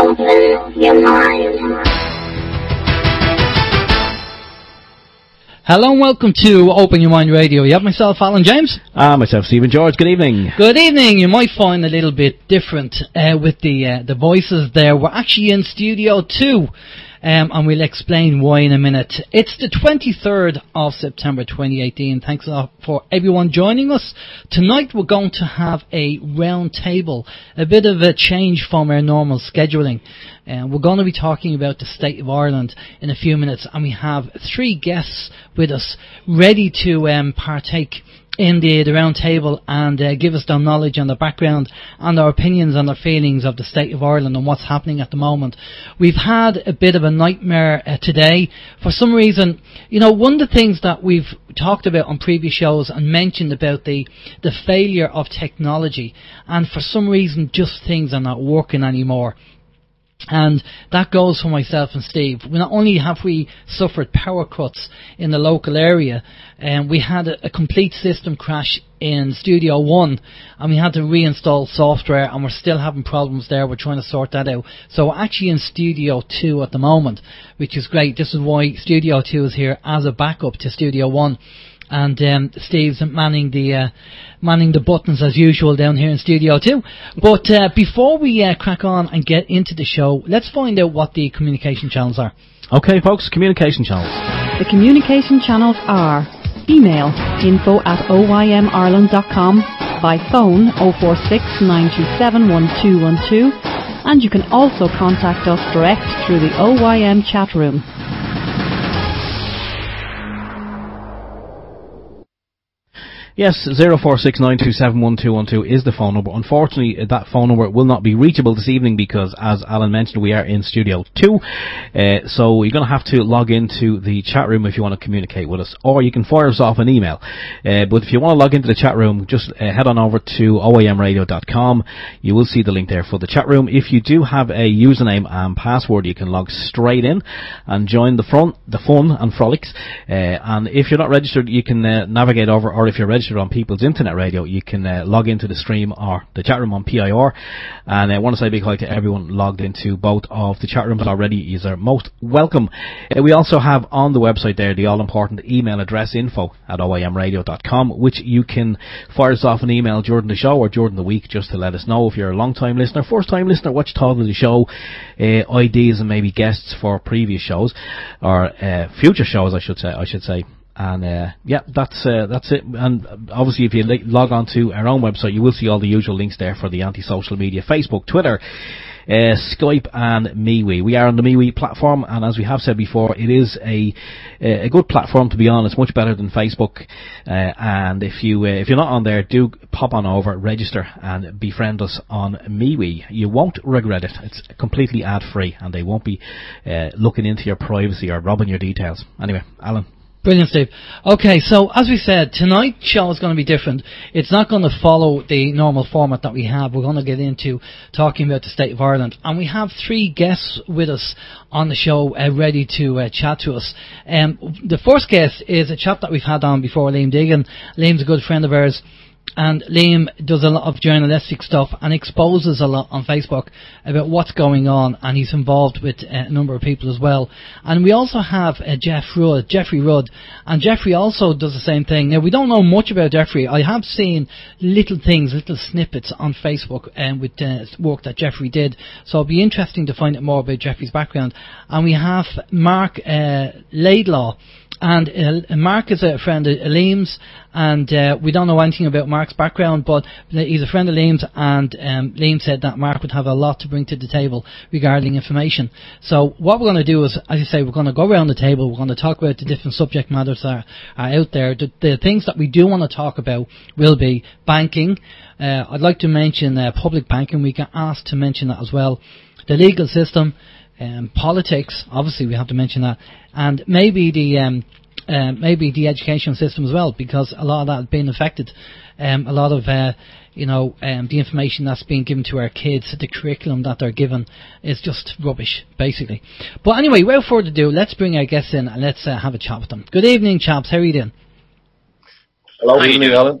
Open your mind. Hello and welcome to Open Your Mind Radio. You have myself, Alan James. Myself, Stephen George. Good evening. Good evening. You might find a little bit different with the voices there. We're actually in Studio 2. And we'll explain why in a minute. It's the 23rd of September 2018. Thanks a lot for everyone joining us. Tonight we're going to have a round table, a bit of a change from our normal scheduling. We're going to be talking about the state of Ireland in a few minutes, and we have three guests with us ready to partake in the round table and give us their knowledge and their background and their opinions and their feelings of the state of Ireland and what's happening at the moment. We've had a bit of a nightmare today. For some reason, you know, one of the things that we've talked about on previous shows and mentioned about the failure of technology, and for some reason just things are not working anymore. And that goes for myself and Steve. Not only have we suffered power cuts in the local area, we had a complete system crash in Studio 1, and we had to reinstall software, and we're still having problems there. We're trying to sort that out. So we're actually in Studio 2 at the moment, which is great. This is why Studio 2 is here as a backup to Studio 1. And Steve's manning the buttons as usual down here in Studio 2. But before we crack on and get into the show, let's find out what the communication channels are. Okay, folks, communication channels. The communication channels are email info@oymireland.com, by phone 046 927 1212, and you can also contact us direct through the OYM chat room. Yes, 0469271212 is the phone number. Unfortunately, that phone number will not be reachable this evening because, as Alan mentioned, we are in Studio 2. So you're going to have to log into the chat room if you want to communicate with us, or you can fire us off an email. But if you want to log into the chat room, just head on over to oymradio.com. You will see the link there for the chat room. If you do have a username and password, you can log straight in and join the fun and frolics. And if you're not registered, you can navigate over, or if you're registered on People's Internet Radio, you can log into the stream or the chat room on PIR. And I want to say a big hi to everyone logged into both of the chat rooms already. You are most welcome. We also have on the website there the all-important email address, info@oymradio.com, which you can fire us off an email during the show or during the week just to let us know if you're a long-time listener, first-time listener, what you thought of the show, ideas and maybe guests for previous shows or future shows, I should say. And yeah, that's it. And obviously, if you log on to our own website, you will see all the usual links there for the anti-social media: Facebook, Twitter, Skype, and MeWe. We are on the MeWe platform, and as we have said before, it is a good platform, to be honest, much better than Facebook. And if you're not on there, do pop on over, register, and befriend us on MeWe. You won't regret it. It's completely ad-free, and they won't be looking into your privacy or robbing your details. Anyway, Alan. Brilliant, Steve. Okay, so as we said, tonight's show is going to be different. It's not going to follow the normal format that we have. We're going to get into talking about the state of Ireland. And we have three guests with us on the show ready to chat to us. The first guest is a chap that we've had on before, Liam Deegan. Liam's a good friend of ours. And Liam does a lot of journalistic stuff and exposes a lot on Facebook about what's going on, and he's involved with a number of people as well. And we also have Jeffery Rudd, and Jeffery also does the same thing. Now, we don't know much about Jeffery. I have seen little snippets on Facebook with work that Jeffery did, so it'll be interesting to find out more about Jeffery's background. And we have Mark Laidlaw. And Mark is a friend of Liam's, and we don't know anything about Mark's background, but he's a friend of Liam's, and Liam said that Mark would have a lot to bring to the table regarding information. So what we're going to do is, as you say, we're going to go around the table, we're going to talk about the different subject matters that are out there. The things that we do want to talk about will be banking. I'd like to mention public banking. We get asked to mention that as well. The legal system. Politics, obviously we have to mention that, and maybe the education system as well, because a lot of that has been affected. A lot of the information that's being given to our kids, the curriculum that they're given, is just rubbish, basically. But anyway, without further ado, let's bring our guests in and let's have a chat with them. Good evening, chaps. How are you doing? Hello, good evening, Alan.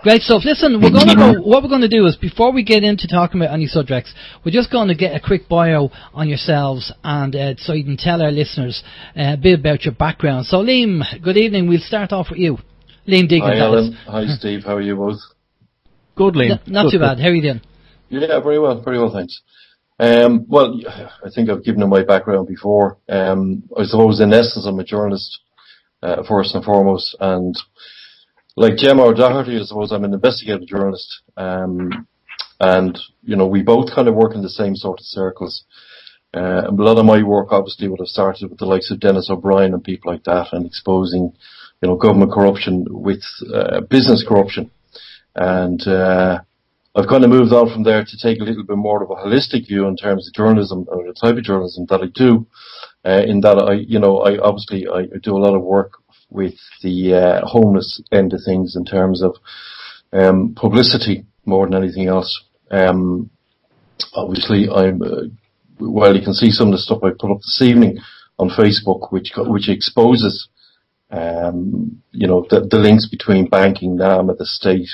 Great stuff. Listen, we're going to go. What we're going to do is, before we get into talking about any subjects, we're just going to get a quick bio on yourselves, and so you can tell our listeners a bit about your background. So, Liam, good evening. We'll start off with you, Liam Deegan. Hi, Alan. Hi, Steve. How are you both? Good, Liam. Not too bad. How are you doing? Yeah, very well, thanks. Well, I think I've given you my background before. I suppose, in essence, I'm a journalist first and foremost, and like Gemma O'Doherty, I suppose I'm an investigative journalist, and we both kind of work in the same sort of circles. A lot of my work obviously would have started with the likes of Dennis O'Brien and people like that, and exposing, government corruption with business corruption, and I've kind of moved on from there to take a little bit more of a holistic view in terms of journalism, or the type of journalism that I do. In that I do a lot of work with the homeless end of things in terms of publicity more than anything else. Obviously, you can see some of the stuff I put up this evening on Facebook, which exposes the links between banking, NAM, and the state,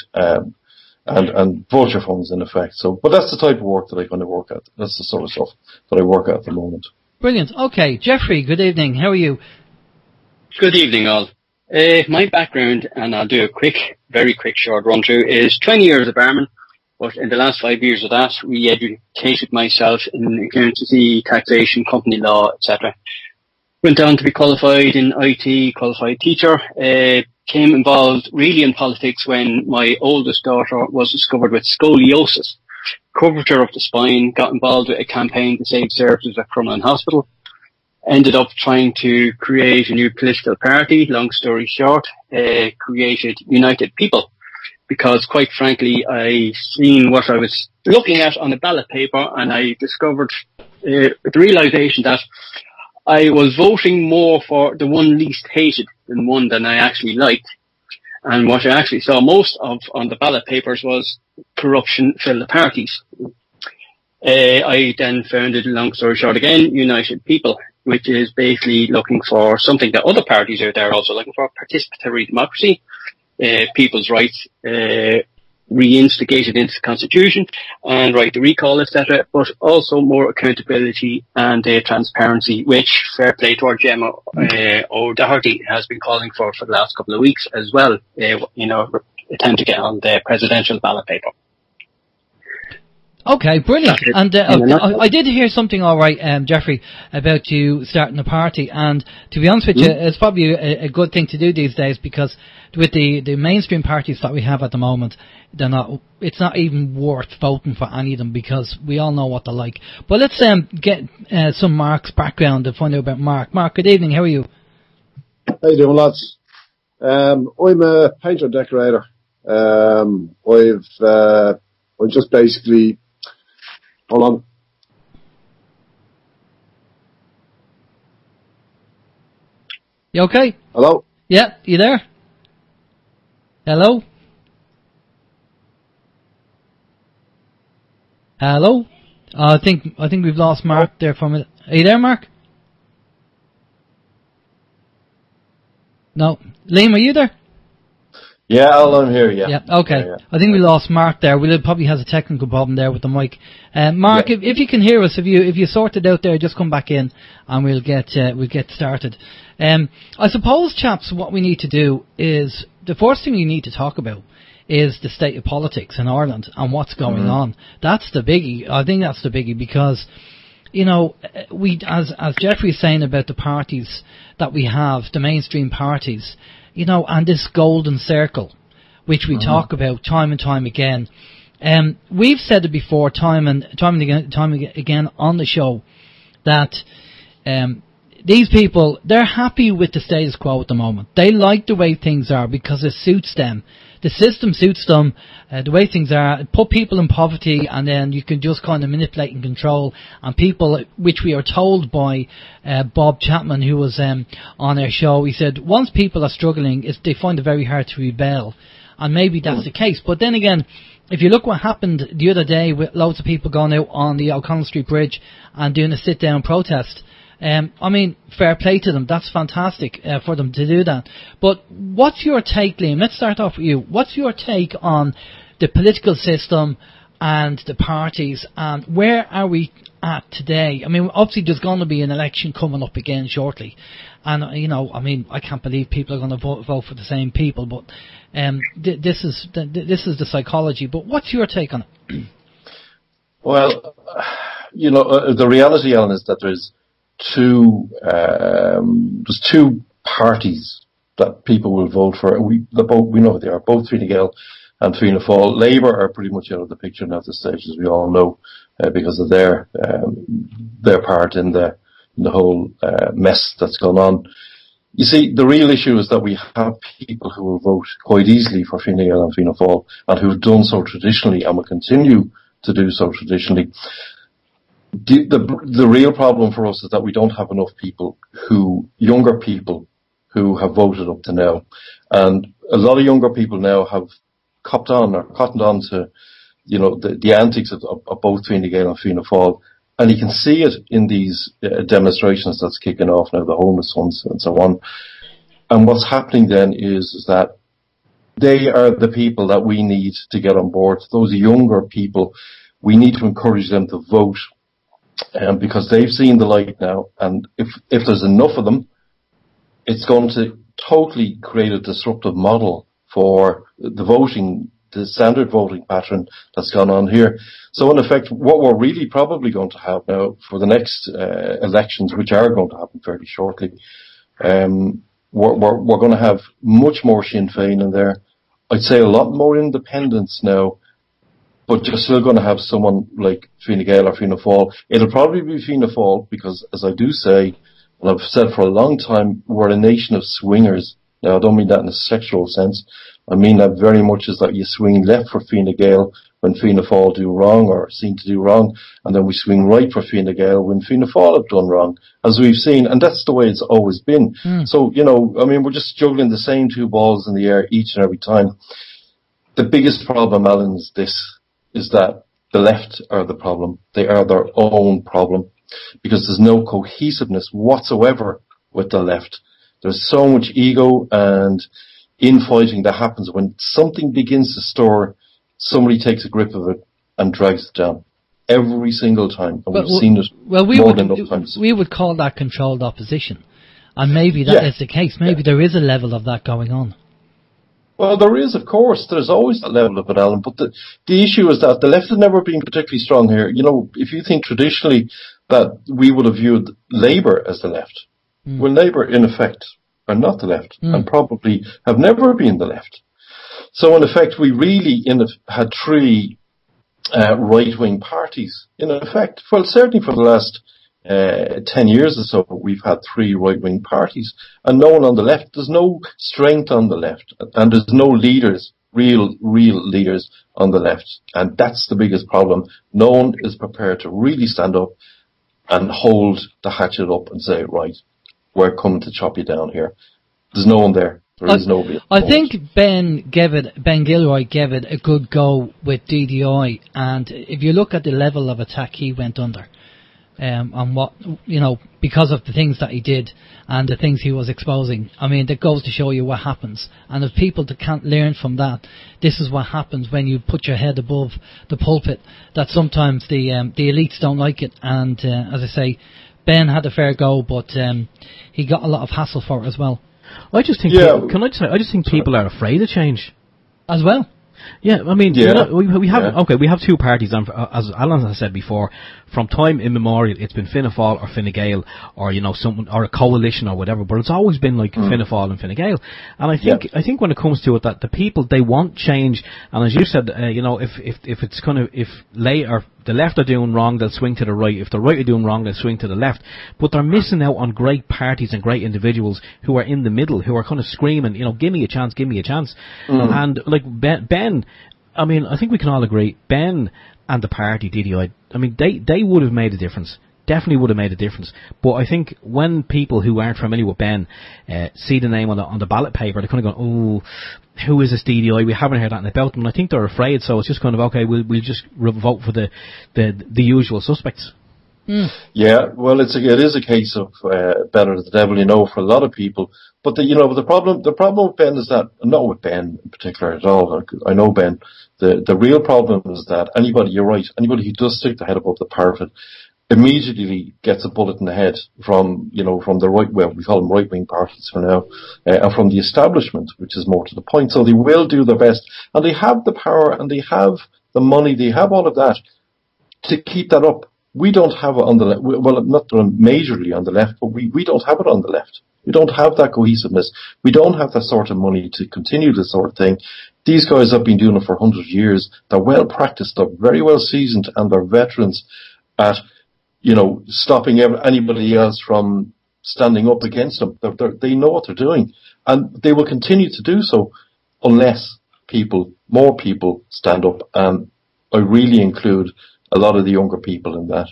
and vulture funds in effect. So, but that's the type of work that I kind of work at. That's the sort of stuff that I work at the moment. Brilliant. Okay, Jeffrey, good evening. How are you? Good evening, all. My background, and I'll do a very quick short run through, is 20 years of barman, but in the last 5 years of that, re-educated myself in accountancy, taxation, company law, etc. Went on to be qualified in IT, qualified teacher, came involved really in politics when my oldest daughter was discovered with scoliosis, curvature of the spine, got involved with a campaign to save services at Crumlin Hospital. Ended up trying to create a new political party. Long story short, created United People, because quite frankly, I seen what I was looking at on a ballot paper, and I discovered the realization that I was voting more for the one least hated than one that I actually liked. And what I actually saw most of on the ballot papers was corruption for the parties. I then founded, long story short again, United People, which is basically looking for something that other parties out there are also looking for: participatory democracy, people's rights reinstigated into the Constitution, and right to recall, etc., but also more accountability and transparency, which, fair play to our Gemma O'Doherty, has been calling for the last couple of weeks as well, attempt to get on the presidential ballot paper. Okay, brilliant. And I did hear something, all right, Jeffrey, about you starting a party. And to be honest with you, it's probably a good thing to do these days, because with the mainstream parties that we have at the moment, it's not even worth voting for any of them, because we all know what they're like. But let's get some Mark's background to find out about Mark. Mark, good evening. How are you? How you doing, lads? I'm a painter decorator. I'm just basically... Hold on. You okay? Hello? Yeah, you there? Hello? Hello? I think we've lost Mark there for a minute. Are you there, Mark? No. Liam, are you there? Yeah, I'm here, yeah. Yeah, okay. Yeah. I think we lost Mark there. He probably has a technical problem there with the mic. Mark, if you can hear us, if you sort it out there, just come back in and we'll get started. I suppose, chaps, what we need to do is, the first thing we need to talk about is the state of politics in Ireland and what's going on. That's the biggie. I think that's the biggie, because, we, as Jeffrey's saying about the parties that we have, the mainstream parties, and this golden circle, which we talk about time and time again. We've said it before, time and again on the show, that these people, they're happy with the status quo at the moment. They like the way things are because it suits them. The system suits them, the way things are. Put people in poverty, and then you can just kind of manipulate and control. And people, which we are told by Bob Chapman, who was on our show, he said once people are struggling, they find it very hard to rebel. And maybe that's the case. But then again, if you look what happened the other day with loads of people going out on the O'Connell Street Bridge and doing a sit-down protest, I mean, fair play to them. That's fantastic for them to do that. But what's your take, Liam? Let's start off with you. What's your take on the political system and the parties, and where are we at today? I mean, obviously there's going to be an election coming up again shortly, and you know, I mean, I can't believe people are going to vote for the same people, but this is the psychology. But what's your take on it? Well, you know, the reality, Alan, is that there's two parties that people will vote for. We know what they are, both Fine Gael and Fianna Fáil. Labour are pretty much out of the picture now at this stage, as we all know, because of their part in the whole mess that's gone on. You see, the real issue is that we have people who will vote quite easily for Fine Gael and Fianna Fáil, and who've done so traditionally and will continue to do so traditionally. The real problem for us is that we don't have enough younger people who have voted up to now, and a lot of younger people now have cottoned on to, you know, the antics of both Fine Gael and Fianna Fáil, and you can see it in these demonstrations that's kicking off now, the homeless ones and so on. And what's happening then is that they are the people that we need to get on board. Those younger people, we need to encourage them to vote, because they've seen the light now, and if there's enough of them, it's going to totally create a disruptive model for the standard voting pattern that's gone on here. So in effect, what we're really probably going to have now for the next elections, which are going to happen fairly shortly, we're going to have much more Sinn Féin in there. I'd say a lot more independents now, but you're still going to have someone like Fine Gael or Fianna Fáil. It'll probably be Fianna Fáil because, as I do say, and I've said for a long time, we're a nation of swingers. Now, I don't mean that in a sexual sense. I mean that very much as that you swing left for Fine Gael when Fianna Fáil do wrong or seem to do wrong, and then we swing right for Fine Gael when Fianna Fáil have done wrong, as we've seen, and that's the way it's always been. So, you know, I mean, we're just juggling the same two balls in the air each and every time. The biggest problem, Alan, is that the left are the problem. They are their own problem, because there's no cohesiveness whatsoever with the left. There's so much ego and infighting that happens when something begins to stir. Somebody takes a grip of it and drags it down every single time, and we've seen it more than enough times. We would call that controlled opposition, and maybe that is the case. Maybe there is a level of that going on. Well, there is, of course. There's always that level of it, Alan. But the issue is that the left has never been particularly strong here. You know, if you think traditionally that we would have viewed Labour as the left, well, Labour, in effect, are not the left, and probably have never been the left. So, in effect, we really had three right-wing parties. In effect, well, certainly for the last 10 years or so, we've had three right-wing parties, and no one on the left. There's no strength on the left, and there's no leaders, real leaders on the left, and that's the biggest problem. No one is prepared to really stand up and hold the hatchet up and say, right, we're coming to chop you down here. There's no one there. There is nobody. I think Ben Gilroy gave it a good go with DDI, and if you look at the level of attack he went under, and what, you know, because of the things that he did and the things he was exposing, I mean, that goes to show you what happens. And if people can't learn from that, this is what happens when you put your head above the pulpit, that sometimes the elites don't like it. And as I say, Ben had a fair go, but he got a lot of hassle for it as well. I just think, I just think people are afraid of change as well. Yeah, I mean, you know, we have two parties, and as Alan has said before, from time immemorial, it's been Fianna Fáil or Fine Gael, or, you know, someone, or a coalition or whatever, but it's always been like Fianna Fáil and Fine Gael. And I think when it comes to it, that the people, they want change, and as you said, you know, if it's kind of, if the left are doing wrong, they'll swing to the right. If the right are doing wrong, they'll swing to the left. But they're missing out on great parties and great individuals who are in the middle, who are kind of screaming, you know, give me a chance, give me a chance. And like Ben, I mean, I think we can all agree, Ben and the party, DDI, I mean, they would have made a difference. Definitely would have made a difference. But I think when people who aren't familiar with Ben see the name on the ballot paper, they're kind of going, oh, who is this DDI? We haven't heard anything about them. And I think they're afraid, so it's just kind of, okay, we'll just vote for the usual suspects. Yeah, well, it is a case of better the devil you know for a lot of people. But the problem with Ben is that, not with Ben in particular at all. I know Ben. The real problem is that you're right, anybody who does stick their head above the parapet immediately gets a bullet in the head from the right, well, we call them right wing parties for now, and from the establishment, which is more to the point. So they will do their best, and they have the power, and they have the money, they have all of that to keep that up. We don't have it on the left. Well, not majorly on the left, but we don't have it on the left. We don't have that cohesiveness. We don't have that sort of money to continue this sort of thing. These guys have been doing it for 100 years. They're well practiced. They're very well seasoned, and they're veterans at, stopping anybody else from standing up against them. They know what they're doing, and they will continue to do so unless more people stand up. And I really include a lot of the younger people in that.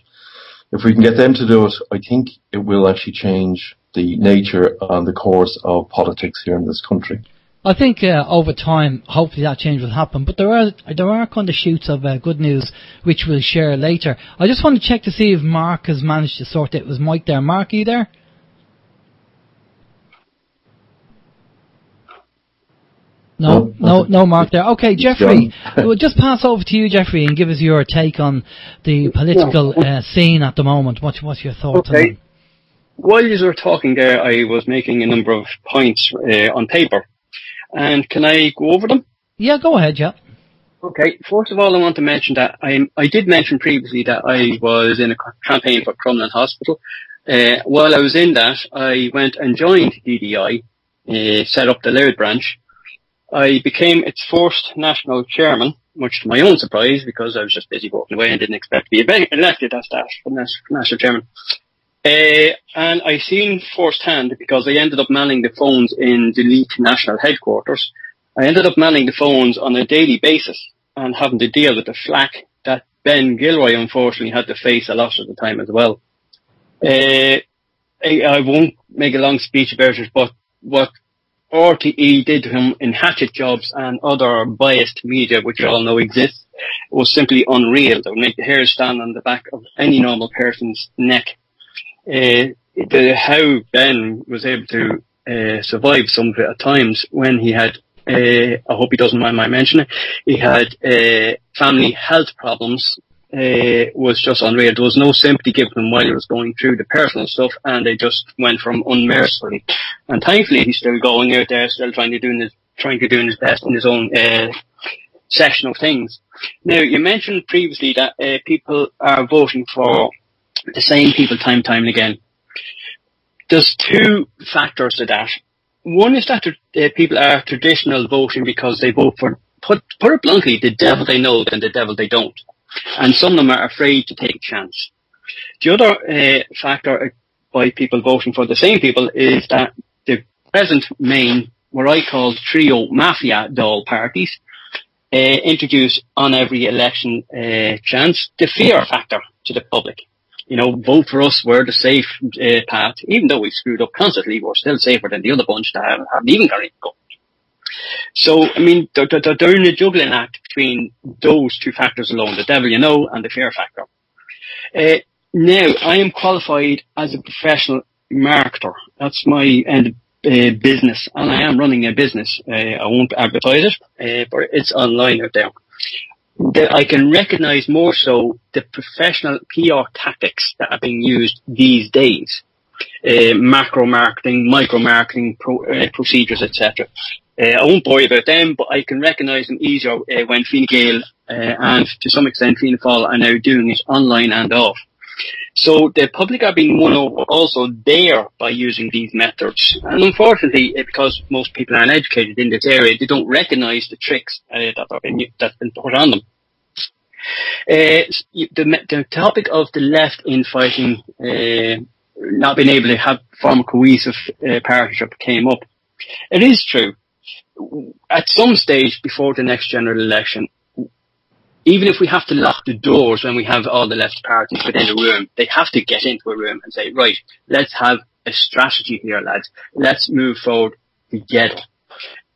If we can get them to do it, I think it will actually change the nature and the course of politics here in this country. I think over time, hopefully that change will happen. But there are kind of shoots of good news which we'll share later. I just want to check to see if Mark has managed to sort it. Was Mike there? Mark, are you there? No, Mark there. Okay, Jeffrey, we'll just pass over to you, Jeffrey, and give us your take on the political scene at the moment. What's your thoughts on that? While you were talking there, I was making a number of points on paper. And can I go over them? Yeah, go ahead, yeah. Okay, first of all, I want to mention that I did mention previously that I was in a campaign for Crumlin Hospital. While I was in that, I went and joined DDI, set up the Louth branch. I became its first national chairman, much to my own surprise, because I was just busy walking away and didn't expect to be elected as that national chairman. And I seen firsthand, because I ended up manning the phones in the League National Headquarters. I ended up manning the phones on a daily basis and having to deal with the flack that Ben Gilroy unfortunately had to face a lot of the time as well. I won't make a long speech about it, but what RTE did to him in hatchet jobs and other biased media, which you all know exists, was simply unreal. That would make the hairs stand on the back of any normal person's neck. How Ben was able to survive some of it at times when he had, I hope he doesn't mind my mentioning, he had family health problems, was just unreal. There was no sympathy given him while he was going through the personal stuff, and they just went from unmercifully. And thankfully, he's still going out there, still trying to do his best in his own section of things. Now, you mentioned previously that people are voting for the same people time and again. There's two factors to that. One is that people are traditional voting because they vote for, put it bluntly, the devil they know than the devil they don't. And some of them are afraid to take a chance. The other factor by people voting for the same people is that the present main, what I call trio mafia doll parties, introduce on every election chance the fear factor to the public. Vote for us, we're the safe path. Even though we screwed up constantly, we're still safer than the other bunch that haven't even got any go. So, I mean, they're in a juggling act between those two factors alone, the devil you know and the fear factor. Now, I am qualified as a professional marketer. That's my end of business, and I am running a business. I won't advertise it, but it's online out there. I can recognise more so the professional PR tactics that are being used these days. Macro marketing, micro marketing procedures, etc. I won't bore you about them, but I can recognise them easier when Fine Gael and to some extent Fianna Fáil are now doing it online and off. So the public are being won over also there by using these methods. And unfortunately, because most people aren't educated in this area, they don't recognise the tricks that's been put on them. The topic of the left infighting, not being able to form a cohesive partnership came up. It is true. At some stage before the next general election, even if we have to lock the doors when we have all the left parties within a room, they have to get into a room and say, right, let's have a strategy here, lads. Let's move forward together.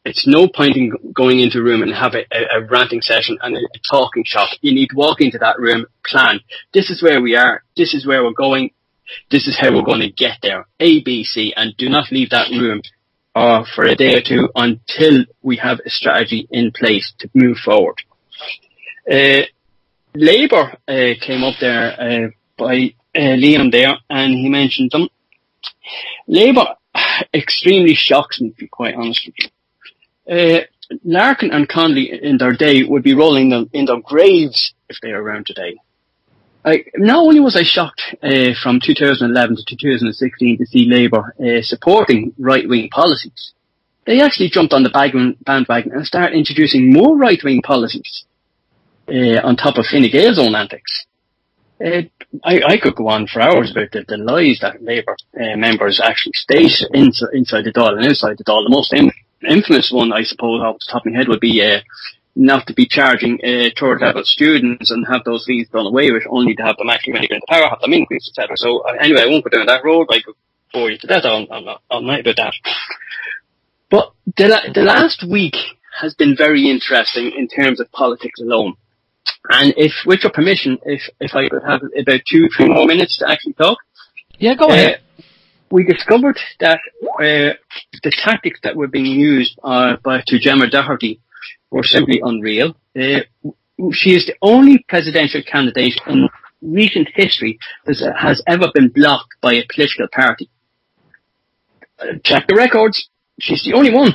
It's no point in going into a room and have a ranting session and a talking shop. You need to walk into that room, plan. This is where we are. This is where we're going. This is how we're going to get there. A, B, C, and do not leave that room for a day or two until we have a strategy in place to move forward. Labour came up there by Liam there, and he mentioned them. Labour extremely shocks me, to be quite honest with you. Larkin and Connolly in their day would be rolling them in their graves if they were around today. Not only was I shocked from 2011 to 2016 to see Labour supporting right-wing policies, they actually jumped on the bandwagon and started introducing more right-wing policies on top of Fine Gael's own antics. I could go on for hours about the lies that Labour members actually state inside the Dáil and outside the Dáil. The most infamous one, I suppose, off the top of my head would be not to be charging third level students and have those fees done away with, only to have them actually, when they get into power, have them increased, etc. So anyway, I won't go down that road. I could bore you to death all night about that. But the last week has been very interesting in terms of politics alone. And with your permission, if I could have about 2-3 more minutes to actually talk. Yeah, go ahead. We discovered that the tactics that were being used to Gemma Doherty were simply unreal. She is the only presidential candidate in recent history that has ever been blocked by a political party. Check the records. She's the only one.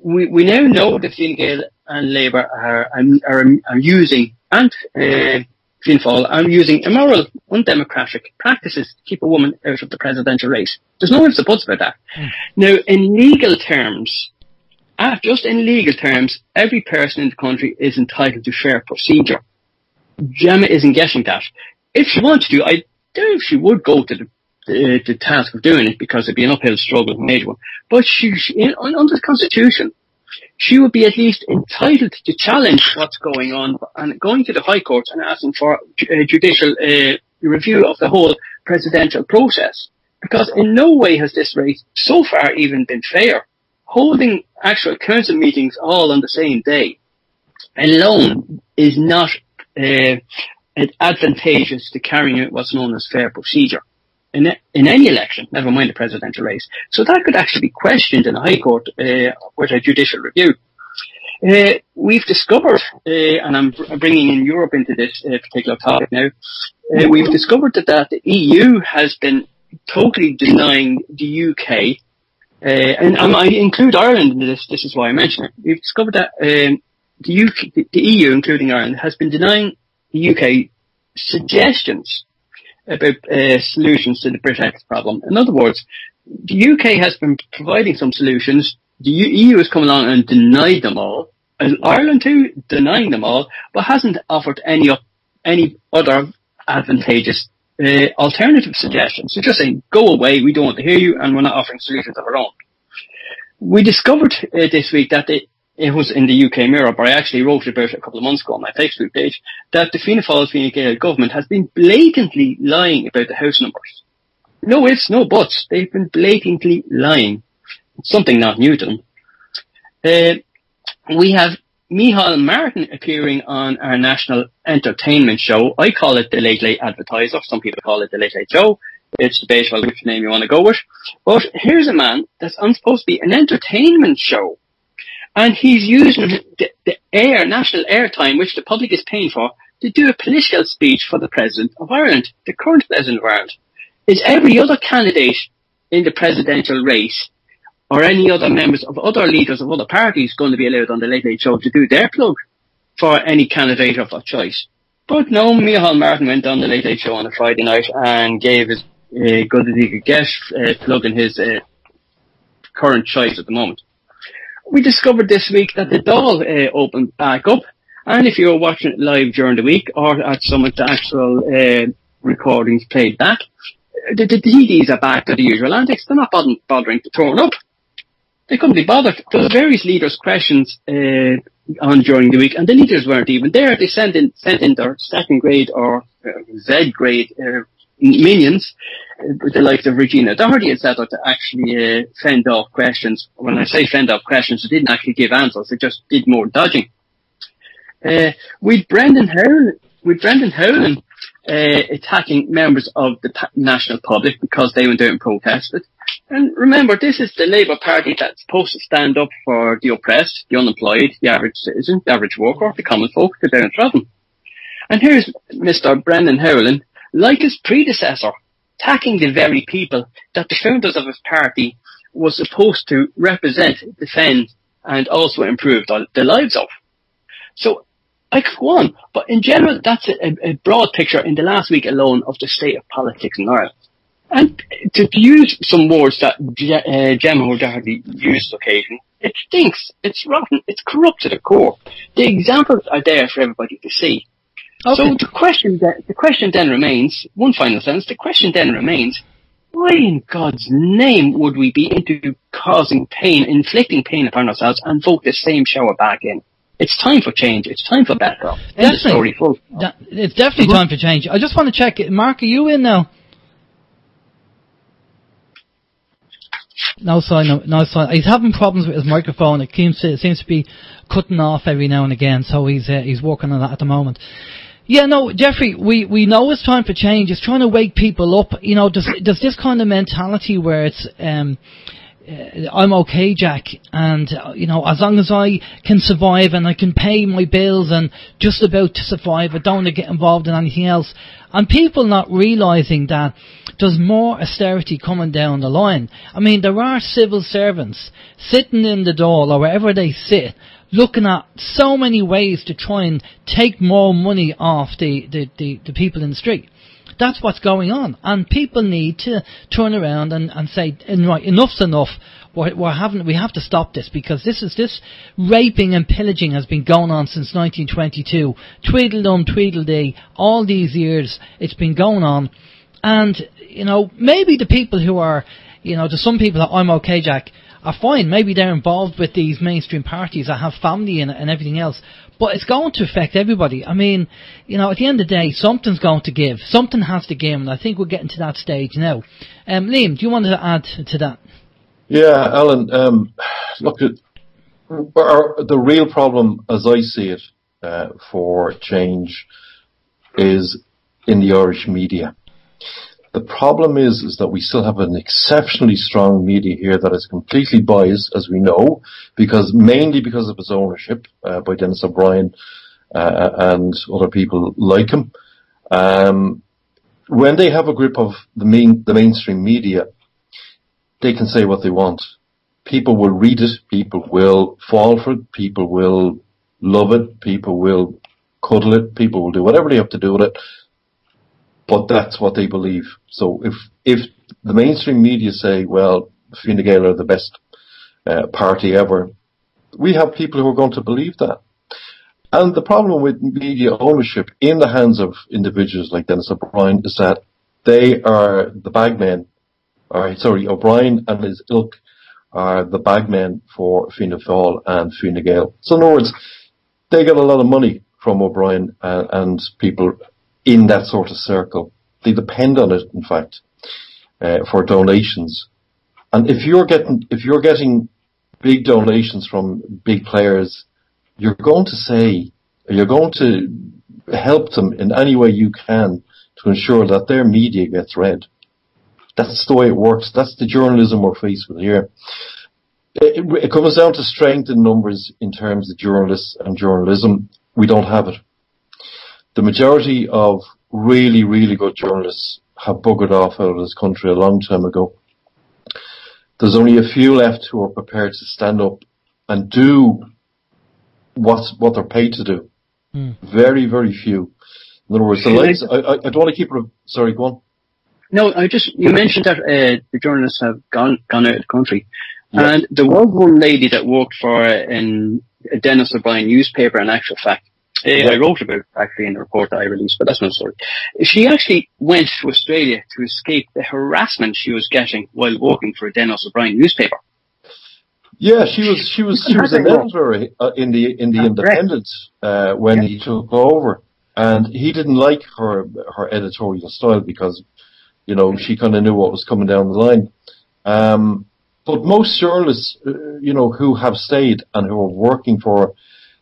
We now know that Fine Gael and Labour are using, and Fianna Fáil are using immoral, undemocratic practices to keep a woman out of the presidential race. There's no ifs or buts about that. Now, in legal terms, just in legal terms, every person in the country is entitled to fair procedure. Gemma isn't getting that. If she wanted to, I doubt if she would go to the task of doing it, because it'd be an uphill struggle, a major one. But under the Constitution, she would be at least entitled to challenge what's going on and going to the High Court and asking for a judicial review of the whole presidential process. Because in no way has this race so far even been fair. Holding actual council meetings all on the same day alone is not advantageous to carrying out what's known as fair procedure in any election, never mind the presidential race. So that could actually be questioned in the High Court with a judicial review. We've discovered, and I'm bringing in Europe into this particular topic now, we've discovered that the EU has been totally denying the UK, and I include Ireland into this. This is why I mention it. We've discovered that the EU, including Ireland, has been denying the UK suggestions about solutions to the Brexit problem. In other words, the UK has been providing some solutions. The EU has come along and denied them all. And Ireland too, denying them all, but hasn't offered any other advantageous alternative suggestions. So just saying, go away, we don't want to hear you, and we're not offering solutions of our own. We discovered this week that it was in the UK Mirror, but I actually wrote about it a couple of months ago on my Facebook page, that the Fianna Fáil Fine Gael government has been blatantly lying about the house numbers. No ifs, no buts. They've been blatantly lying. It's something not new to them. We have Micheál Martin appearing on our national entertainment show. I call it the Late Late Advertiser. Some people call it the Late Late Show. It's debatable which name you want to go with. But here's a man that's supposed to be an entertainment show. And he's using the national airtime, which the public is paying for, to do a political speech for the President of Ireland, the current President of Ireland. Is every other candidate in the presidential race, or any other members of other leaders of other parties, going to be allowed on the Late Late Show to do their plug for any candidate of their choice? But no, Micheál Martin went on the Late Late Show on a Friday night and gave his good as he could get, plugging his current choice at the moment. We discovered this week that the Dáil opened back up, and if you were watching it live during the week or at some of the actual recordings played back, the TDs are back to the usual antics. They're not bothering to turn up. They couldn't be bothered. There were various leaders' questions on during the week, and the leaders weren't even there. They sent in their second grade or Z grade minions, the likes of Regina Doherty, etc., to actually fend off questions. When I say fend off questions, they didn't actually give answers; they just did more dodging. With Brendan Howlin attacking members of the national public because they went out and protested. And remember, this is the Labour Party that's supposed to stand up for the oppressed, the unemployed, the average citizen, the average worker, the common folk, the downtrodden. And here's Mr. Brendan Howlin, like his predecessor, attacking the very people that the founders of his party was supposed to represent, defend, and also improve the lives of. So, I could go on, but in general, that's a broad picture in the last week alone of the state of politics in Ireland. And to use some words that Gemma O'Doherty used occasionally, it stinks, it's rotten, it's corrupt to the core. The examples are there for everybody to see. Okay. So the question then remains, one final sentence, the question then remains, why in God's name would we be into causing pain, inflicting pain upon ourselves and vote the same shower back in? It's time for change. It's time for better. Definitely. It's definitely time for change. I just want to check. Mark, are you in now? No sign. He's having problems with his microphone. It seems to be cutting off every now and again. So he's working on that at the moment. Yeah, no, Jeffrey, we know it's time for change. It's trying to wake people up. You know, does this kind of mentality where it's I'm okay, Jack, and you know, as long as I can survive and I can pay my bills and just about to survive, I don't want to get involved in anything else. And people not realising that there's more austerity coming down the line. I mean, there are civil servants sitting in the door or wherever they sit, looking at so many ways to try and take more money off the people in the street. That's what's going on, and people need to turn around and say, right, enough's enough. We have to stop this, because this raping and pillaging has been going on since 1922. Tweedledum, Tweedledee, all these years it's been going on, and you know, maybe the people who are, you know, there's some people that I'm okay, Jack, are fine. Maybe they're involved with these mainstream parties that have family and everything else. But it's going to affect everybody. I mean, you know, at the end of the day, something's going to give. Something has to give, and I think we're getting to that stage now. Liam, do you want to add to that? Yeah, Alan, look, the real problem, as I see it, for change is in the Irish media. The problem is that we still have an exceptionally strong media here that is completely biased, as we know, mainly because of its ownership by Dennis O'Brien and other people like him. When they have a grip of the mainstream media, they can say what they want. People will read it, people will fall for it, people will love it, people will cuddle it, people will do whatever they have to do with it. But that's what they believe. So if the mainstream media say, well, Fine Gael are the best party ever, we have people who are going to believe that. And the problem with media ownership in the hands of individuals like Dennis O'Brien is that they are the bagmen. O'Brien and his ilk are the bagmen for Fianna Fáil and Fine Gael. So in other words, they get a lot of money from O'Brien and people in that sort of circle. They depend on it, in fact, for donations. And if you're getting big donations from big players, you're going to help them in any way you can to ensure that their media gets read. That's the way it works. That's the journalism we're faced with here. It comes down to strength in numbers in terms of journalists and journalism. We don't have it. The majority of really, really good journalists have buggered off out of this country a long time ago. There's only a few left who are prepared to stand up and do what they're paid to do. Very, very few. In other words, I don't want to keep it. Sorry, go on. No, you mentioned that the journalists have gone out of the country. Yeah. And there was one lady that worked for a Dennis O'Brien newspaper, in actual fact. I wrote about it actually in the report that I released, but that's no story. She actually went to Australia to escape the harassment she was getting while working for a Dennis O'Brien newspaper. Yeah, she was an editor in the Independent when he took over, and he didn't like her editorial style because she kind of knew what was coming down the line. But most journalists, who have stayed and who are working for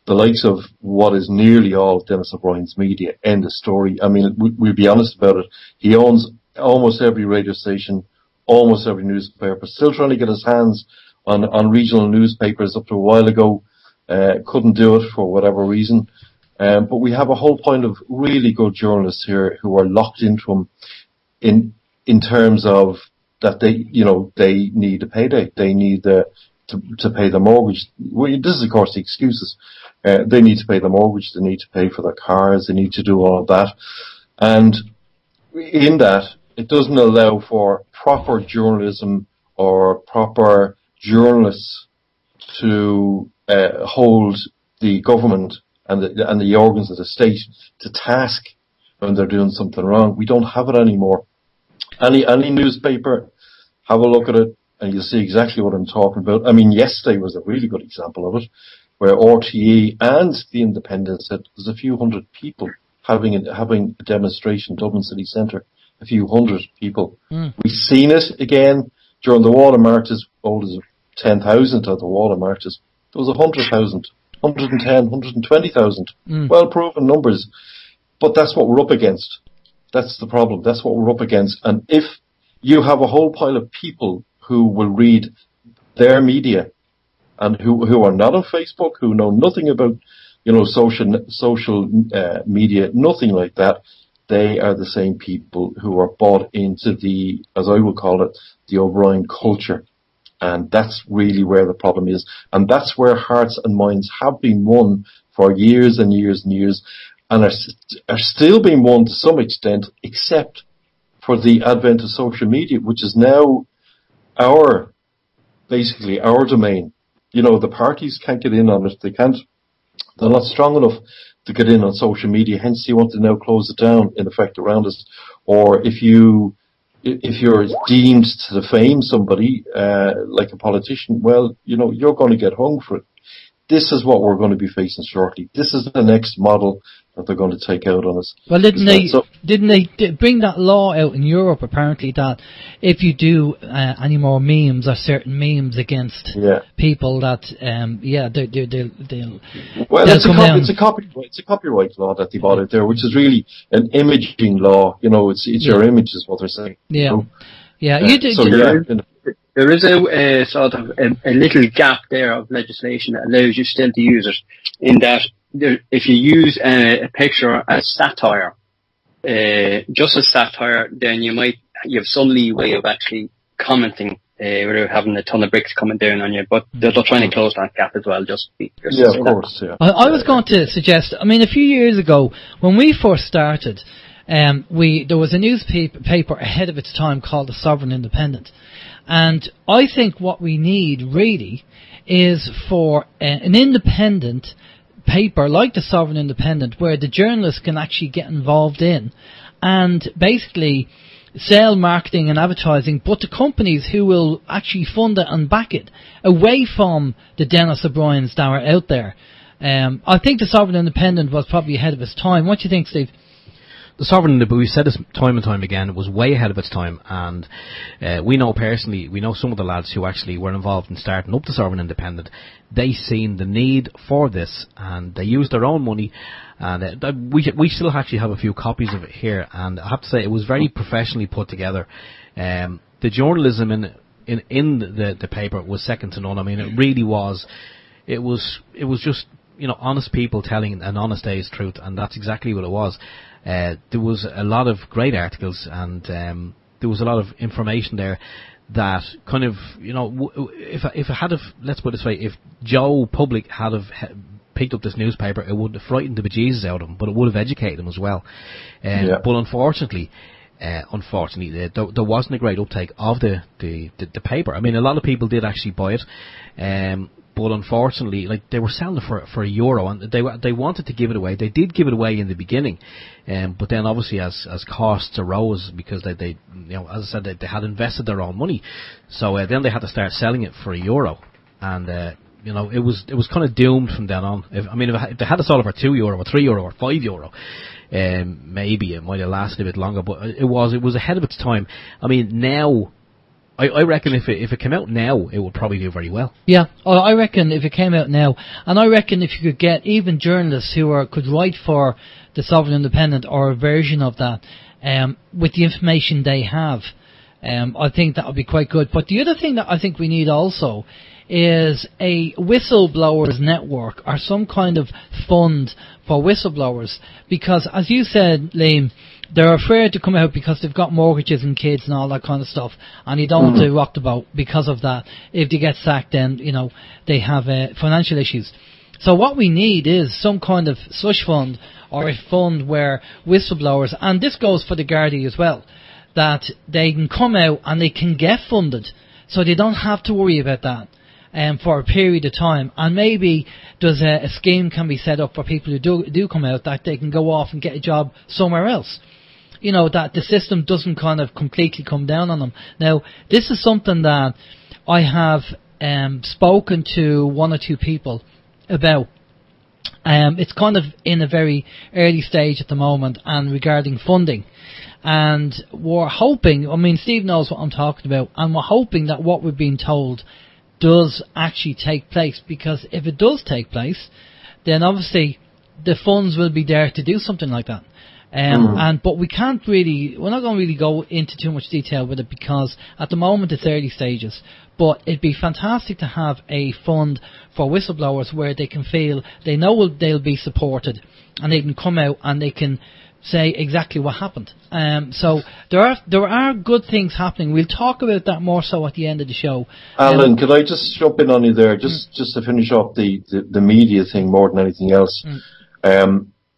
the likes of what is nearly all of Dennis O'Brien's media, end of story. I mean, we'll be honest about it. He owns almost every radio station, almost every newspaper, still trying to get his hands on regional newspapers up to a while ago. Couldn't do it for whatever reason. But we have a whole pile of really good journalists here who are locked into him in terms of that they need a payday. They need to pay the mortgage. Well, this is, of course, the excuses. They need to pay the mortgage. They need to pay for their cars. They need to do all of that. And in that, it doesn't allow for proper journalism or proper journalists to hold the government and the organs of the state to task when they're doing something wrong. We don't have it anymore. Any newspaper, have a look at it, and you'll see exactly what I'm talking about. I mean, yesterday was a really good example of it, where RTE and The Independent said there's a few hundred people having a demonstration in Dublin City Centre. A few hundred people. We've seen it again during the water marches. There's 10,000 of the water marches. There was 100,000, 110, 120,000. Well proven numbers. But that's what we're up against. That's the problem. That's what we're up against. And if you have a whole pile of people who will read their media and who are not on Facebook, who know nothing about, social media, nothing like that, they are the same people who are bought into the, as I will call it, the O'Brien culture. And that's really where the problem is. And that's where hearts and minds have been won for years and years and years, and are still being won to some extent, except for the advent of social media, which is now basically our domain. The parties can't get in on it. They're not strong enough to get in on social media, hence you want to now close it down, in effect, around us. Or if you're deemed to defame somebody, like a politician, well, you're going to get hung for it. This is what we're going to be facing shortly. This is the next model that they're going to take out on us. Well, didn't they bring that law out in Europe, apparently, that if you do any more memes or certain memes against people, that they'll well, it's a copyright law that they bought out there, which is really an imaging law. It's your image is what they're saying. There is a sort of a little gap there of legislation that allows you still to use it, in that if you use a picture as satire, just as satire, then you have some leeway of actually commenting without having a ton of bricks coming down on you. But they're trying to close that gap as well. Of course. I was going to suggest, a few years ago when we first started, there was a newspaper ahead of its time called the Sovereign Independent. And I think what we need really is for an independent paper like the Sovereign Independent, where the journalists can actually get involved in and basically sell marketing and advertising, but to companies who will actually fund it and back it, away from the Dennis O'Briens that are out there. I think the Sovereign Independent was probably ahead of its time. What do you think, Steve? The Sovereign Independent, we said this time and time again, it was way ahead of its time, and we know some of the lads who actually were involved in starting up the Sovereign Independent. They seen the need for this, and they used their own money, and we still actually have a few copies of it here, and I have to say it was very professionally put together. The journalism in the paper was second to none. It really was. It was just honest people telling an honest day's truth, and that's exactly what it was. There was a lot of great articles, and there was a lot of information there that kind of, let's put it this way, if Joe Public had picked up this newspaper, it would have frightened the bejesus out of him, but it would have educated him as well. But unfortunately, there wasn't a great uptake of the paper. A lot of people did actually buy it. But unfortunately, they were selling it for €1, and they wanted to give it away. They did give it away in the beginning, but then obviously as costs arose, because they as I said, they had invested their own money, so then they had to start selling it for €1, and it was kind of doomed from then on. If they had us all over €2 or €3 or €5, maybe it might have lasted a bit longer. But it was ahead of its time. I mean, now, I reckon if it came out now, it would probably do very well. Yeah, I reckon if it came out now, and I reckon if you could get even journalists who could write for the Sovereign Independent or a version of that, with the information they have, I think that would be quite good. But the other thing that I think we need also is a whistleblowers network or some kind of fund for whistleblowers, because as you said, Liam, they're afraid to come out because they've got mortgages and kids and all that kind of stuff, and you don't want to rock the boat because of that. If they get sacked, then they have financial issues. So what we need is some kind of slush fund or a fund where whistleblowers, and this goes for the Gardai as well, that they can come out and they can get funded, so they don't have to worry about that. For a period of time, and maybe there's a scheme can be set up for people who do come out, that they can go off and get a job somewhere else. That the system doesn't kind of completely come down on them. Now, this is something that I have spoken to one or two people about. It's kind of in a very early stage at the moment, and regarding funding. And we're hoping, Steve knows what I'm talking about, and we're hoping that what we've been told does actually take place, because if it does take place, then obviously the funds will be there to do something like that. But we're not going to really go into too much detail with it, because at the moment it's early stages. But it'd be fantastic to have a fund for whistleblowers where they can feel they know they'll be supported, and they can come out and they can say exactly what happened. So there are good things happening. We'll talk about that more so at the end of the show. Alan, could I just jump in on you there, just to finish off the media thing more than anything else?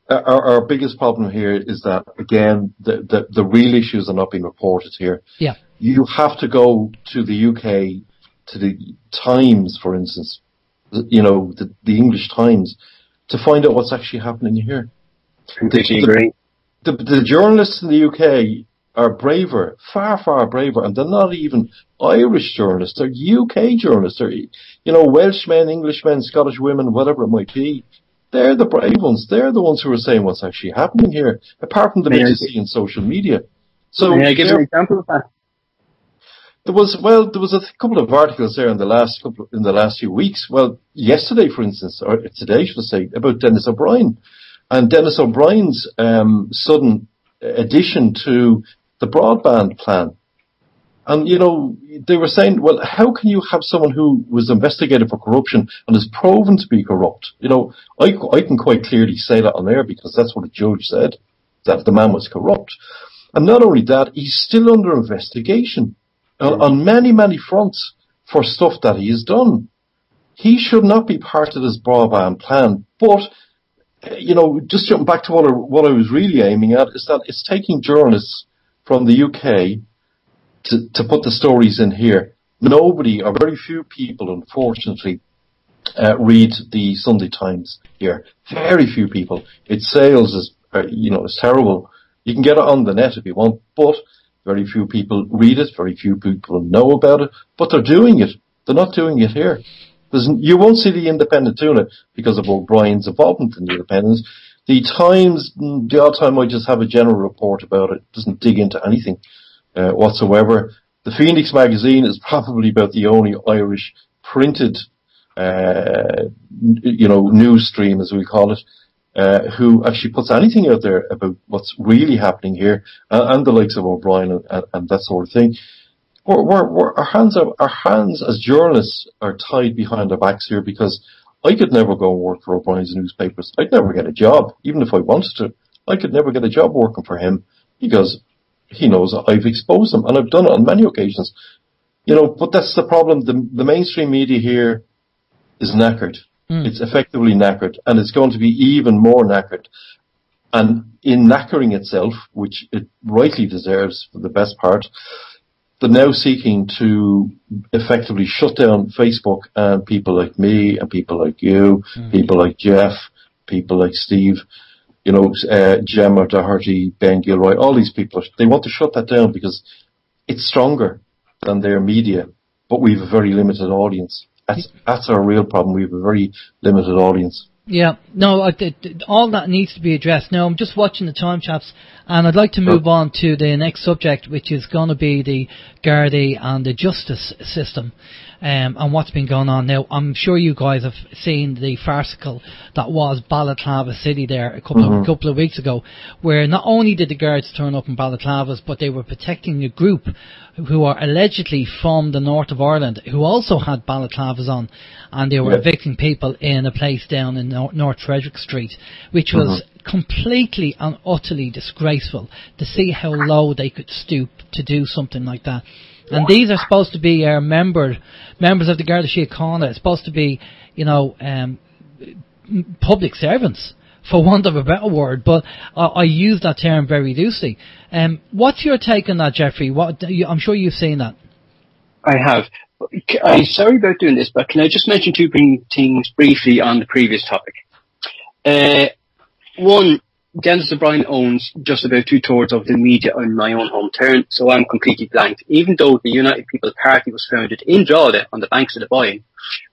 Our biggest problem here is that, again, the real issues are not being reported here. Yeah. You have to go to the UK, to the Times, for instance, the English Times, to find out what's actually happening here. Completely agree. The journalists in the UK are braver, far, far braver, and they're not even Irish journalists. They're UK journalists. They're, Welshmen, Englishmen, Scottish women, whatever it might be. They're the brave ones. They're the ones who are saying what's actually happening here, apart from the bit you see in social media. So, may I give an example of that? There was a couple of articles there in the last few weeks. Well, yesterday, for instance, or today, should I say, about Dennis O'Brien. And Dennis O'Brien's sudden addition to the broadband plan. And, they were saying, well, how can you have someone who was investigated for corruption and is proven to be corrupt? I can quite clearly say that on air, because that's what the judge said, that the man was corrupt. And not only that, he's still under investigation on many, many fronts for stuff that he has done. He should not be part of this broadband plan, but just jumping back to what I was really aiming at, is that it's taking journalists from the UK to put the stories in here. Nobody, or very few people, unfortunately, read the Sunday Times here. Very few people. Its sales is terrible. You can get it on the net if you want, but very few people read it. Very few people know about it, but they're doing it. They're not doing it here. You won't see the Independent doing it because of O'Brien's involvement in the Independent. The Times, the odd time I just have a general report about it, doesn't dig into anything whatsoever. The Phoenix magazine is probably about the only Irish printed, news stream, as we call it, who actually puts anything out there about what's really happening here, and the likes of O'Brien and that sort of thing. Our hands as journalists are tied behind our backs here, because I could never go and work for O'Brien's newspapers. I'd never get a job, even if I wanted to. I could never get a job working for him, because he knows I've exposed him, and I've done it on many occasions. But that's the problem. The mainstream media here is knackered. It's effectively knackered, and it's going to be even more knackered. And in knackering itself, which it rightly deserves for the best part, they're now seeking to effectively shut down Facebook and people like me and people like you, people like Jeff, people like Steve, Gemma Doherty, Ben Gilroy, all these people, they want to shut that down because it's stronger than their media, but we have a very limited audience. That's our real problem. We have a very limited audience. Yeah, no, all that needs to be addressed. Now, I'm just watching the time, chaps, and I'd like to move on to the next subject, which is going to be the Gardai and the justice system, and what's been going on. Now, I'm sure you guys have seen the farcical that was Balaclava City there a couple of weeks ago, where not only did the guards turn up in balaclavas, but they were protecting a group who are allegedly from the north of Ireland, who also had balaclavas on, and they were evicting people in a place down in North Frederick Street, which was completely and utterly disgraceful to see how low they could stoop to do something like that. And these are supposed to be our members of the Garda Síochána. It's supposed to be, public servants, for want of a better word, but I use that term very loosely. What's your take on that, Jeffrey? I'm sure you've seen that. I have. I'm sorry about doing this, but can I just mention two things briefly on the previous topic? One, Dennis O'Brien owns just about 2/3 of the media in my own hometown, so I'm completely blanked. Even though the United People Party was founded in Drogheda on the banks of the Boyne,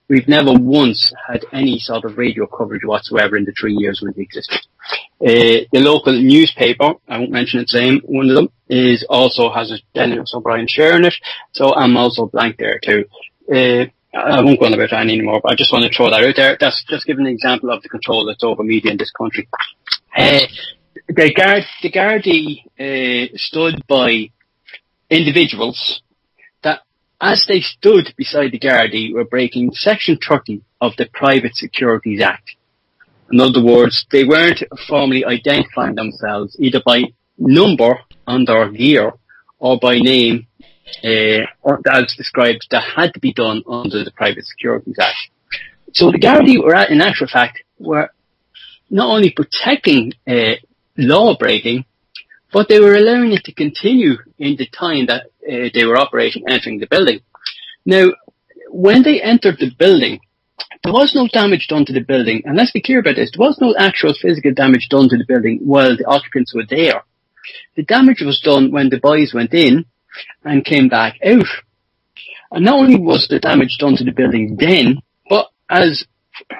we've never once had any sort of radio coverage whatsoever in the 3 years we've existed. The local newspaper, I won't mention its name, one of them also has a Dennis O'Brien share in it, so I'm also blank there too. I won't go on about that anymore, but I just want to throw that out there. That's just giving an example of the control that's over media in this country. The Gardaí stood by individuals that, as they stood beside the Gardaí, were breaking Section 30 of the Private Securities Act. In other words, they weren't formally identifying themselves either by number on their gear or by name, or as described, that had to be done under the Private Securities Act. So the Gardaí were, in actual fact, were not only protecting law breaking, but they were allowing it to continue in the time that they were entering the building. Now, when they entered the building, there was no damage done to the building, and let's be clear about this, there was no actual physical damage done to the building while the occupants were there. The damage was done when the boys went in and came back out. And not only was the damage done to the building then, but as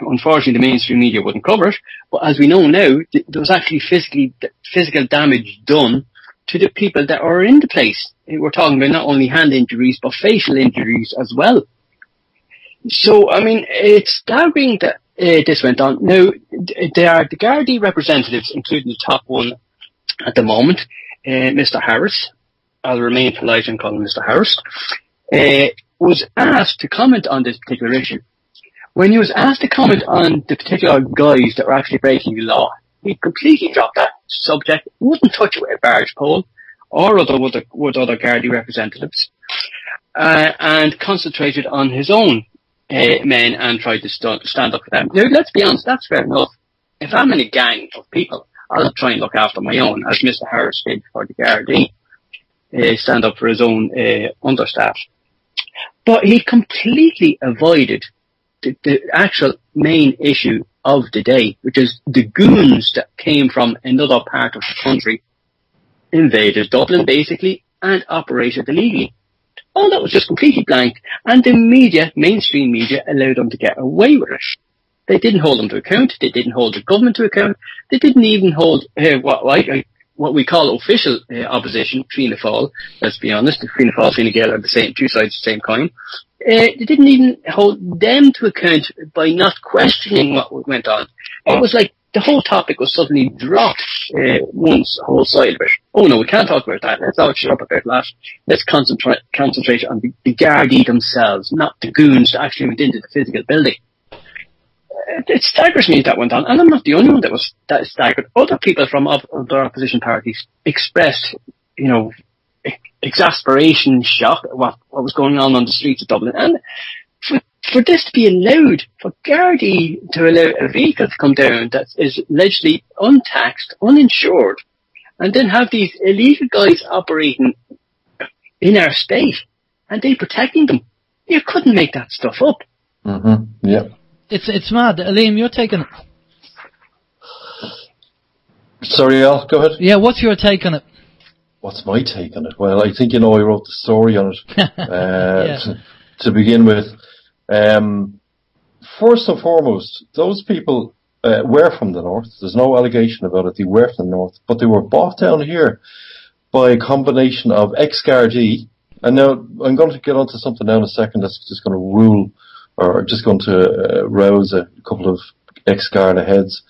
unfortunately the mainstream media wouldn't cover it, but as we know now, there was actually physical damage done to the people that are in the place. We're talking about not only hand injuries, but facial injuries as well. So, I mean, it's staggering that this went on. Now, there are the Gardaí representatives, including the top one at the moment, Mr. Harris. I'll remain polite and call him Mr. Harris, was asked to comment on this particular issue. When he was asked to comment on the particular guys that were actually breaking the law, he completely dropped that subject, wouldn't touch it with a barge pole, or with other Gardaí representatives, and concentrated on his own men and tried to stand up for them. Now, let's be honest, that's fair enough. If I'm in a gang of people, I'll try and look after my own, as Mr. Harris did for the Gardaí, stand up for his own understaff. But he completely avoided the actual main issue of the day, which is the goons that came from another part of the country, invaded Dublin basically, and operated illegally. All that was just completely blank, and the media, mainstream media, allowed them to get away with it. They didn't hold them to account, they didn't hold the government to account, they didn't even hold what we call official opposition, Fianna Fáil. Let's be honest, Fianna Fáil, Fine Gael are the same, two sides of the same coin. They didn't even hold them to account by not questioning what went on. It was like the whole topic was suddenly dropped once, whole side of it. Oh no, we can't talk about that. Let's all shut up about that. Let's concentrate on the Gardaí themselves, not the goons that actually went into the physical building. It staggers me that went on, and I'm not the only one that is staggered. Other people from other opposition parties expressed, exasperation, shock at what was going on the streets of Dublin. And for this to be allowed, for Gardaí to allow a vehicle to come down that is allegedly untaxed, uninsured, and then have these illegal guys operating in our state, and they protecting them, you couldn't make that stuff up. Mm-hmm. Yeah. It's mad. Liam, you're taking it. Sorry, Al, go ahead. Yeah, what's your take on it? What's my take on it? Well, I think, I wrote the story on it. To begin with, First and foremost, those people were from the north. There's no allegation about it. They were from the north, but they were brought down here by a combination of ex-Gardai. And now I'm going to get onto something now in a second that's just going to rule, or just going to rouse a couple of ex-Garda heads.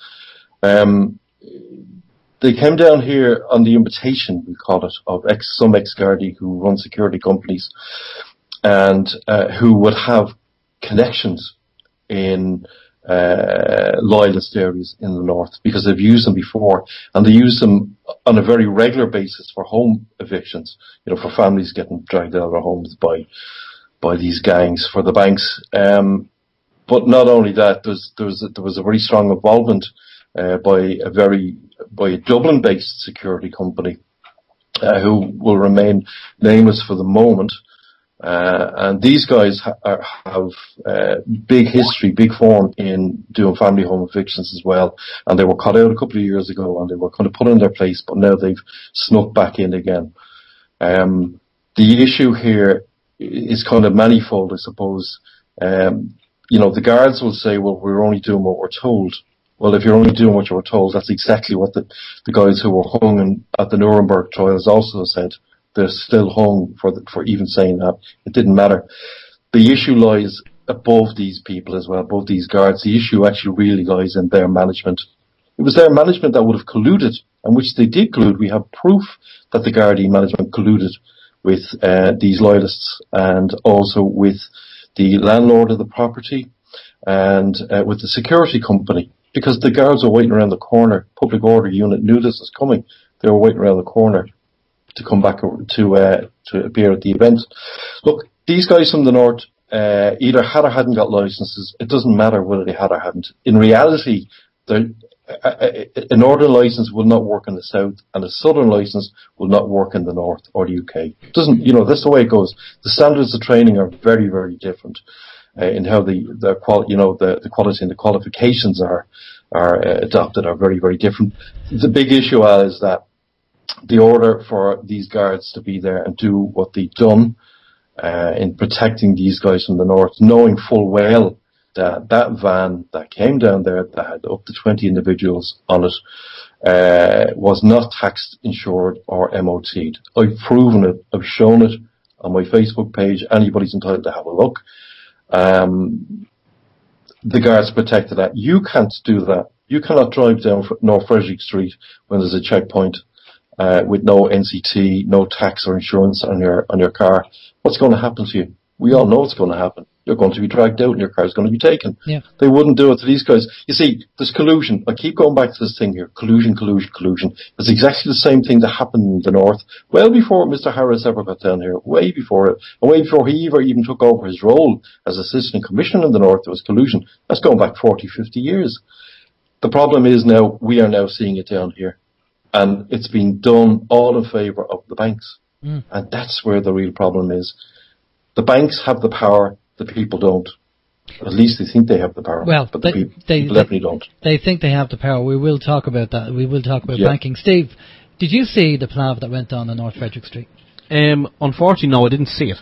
They came down here on the invitation, we call it, of some ex-Gardai who run security companies and who would have connections in loyalist areas in the north, because they've used them before, and they use them on a very regular basis for home evictions, for families getting dragged out of their homes by these gangs for the banks. But not only that, there was a very strong involvement by a Dublin-based security company who will remain nameless for the moment. And these guys have big history, big form in doing family home evictions as well. And they were cut out a couple of years ago, and they were kind of put in their place, but now they've snuck back in again. The issue here is kind of manifold, I suppose. The guards will say, well, we're only doing what we're told. Well, if you're only doing what you were told, that's exactly what the guys who were hung at the Nuremberg trials also said. They're still hung for even saying that. It didn't matter. The issue lies above these people as well, above these guards. The issue actually really lies in their management. It was their management that would have colluded, and which they did collude. We have proof that the Gardai management colluded with these loyalists, and also with the landlord of the property, and with the security company, because the guards were waiting around the corner. Public order unit knew this was coming. They were waiting around the corner to come back to appear at the event. Look, these guys from the north either had or hadn't got licenses. It doesn't matter whether they had or hadn't. In reality, a northern license will not work in the south, and a southern license will not work in the north or the UK. It doesn't, that's the way it goes. The standards of training are very, very different in how the quality and the qualifications are adopted are very, very different. The big issue, Al, is that the order for these guards to be there and do what they've done in protecting these guys from the north, knowing full well that that van that came down there that had up to 20 individuals on it was not taxed, insured, or MOT'd. I've proven it. I've shown it on my Facebook page. Anybody's entitled to have a look. The guards protected that. You can't do that. You cannot drive down North Frederick Street when there's a checkpoint with no NCT, no tax or insurance on your car. What's going to happen to you? We all know what's going to happen. You're going to be dragged out and your car's going to be taken. Yeah. They wouldn't do it to these guys. You see, there's collusion. I keep going back to this thing here. Collusion. It's exactly the same thing that happened in the north. Well before Mr. Harris ever got down here. Way before it. And way before he even took over his role as Assistant Commissioner in the north, there was collusion. That's going back 40, 50 years. The problem is now, we are now seeing it down here. And it's being done all in favour of the banks. And that's where the real problem is. The banks have the power, the people don't. At least they think they have the power, but the people definitely don't. They think they have the power. We will talk about that. We will talk about banking. Steve, did you see the palaver that went on North Frederick Street? Unfortunately, no, I didn't see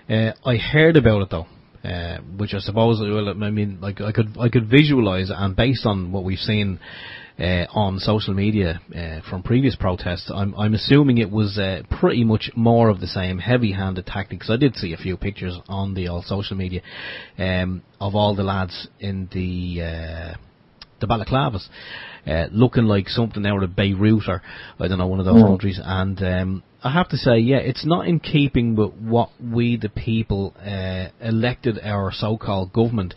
it. I heard about it though, which I suppose, I could visualise, and based on what we've seen on social media from previous protests, I'm assuming it was pretty much more of the same heavy-handed tactics. I did see a few pictures on the old social media of all the lads in the balaclavas, looking like something out of Beirut or I don't know, one of those countries. And I have to say, it's not in keeping with what we the people elected our so-called government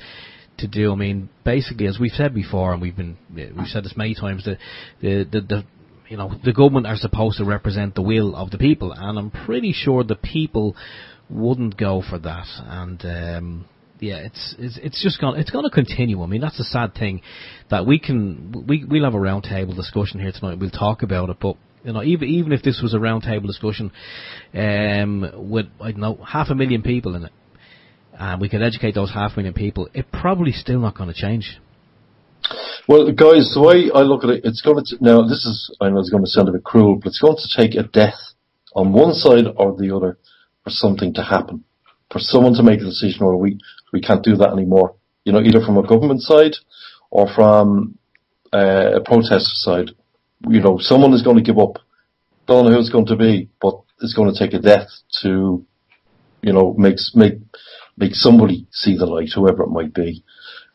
to do. I mean, basically, as we've said before, and we've said this many times, the government are supposed to represent the will of the people, and I'm pretty sure the people wouldn't go for that. And it's just going to continue. I mean, that's a sad thing that we'll have a roundtable discussion here tonight. We'll talk about it, but even if this was a roundtable discussion with 500,000 people in it, and we could educate those 500,000 people, it's probably still not going to change. Well, guys, the way I look at it, it's going to, now this is, I know it's going to sound a bit cruel, but it's going to take a death on one side or the other for something to happen. For someone to make a decision, or we're We can't do that anymore. You know, either from a government side or from a protest side. You know, someone is going to give up. Don't know who it's going to be, but it's going to take a death to, you know, make somebody see the light, whoever it might be.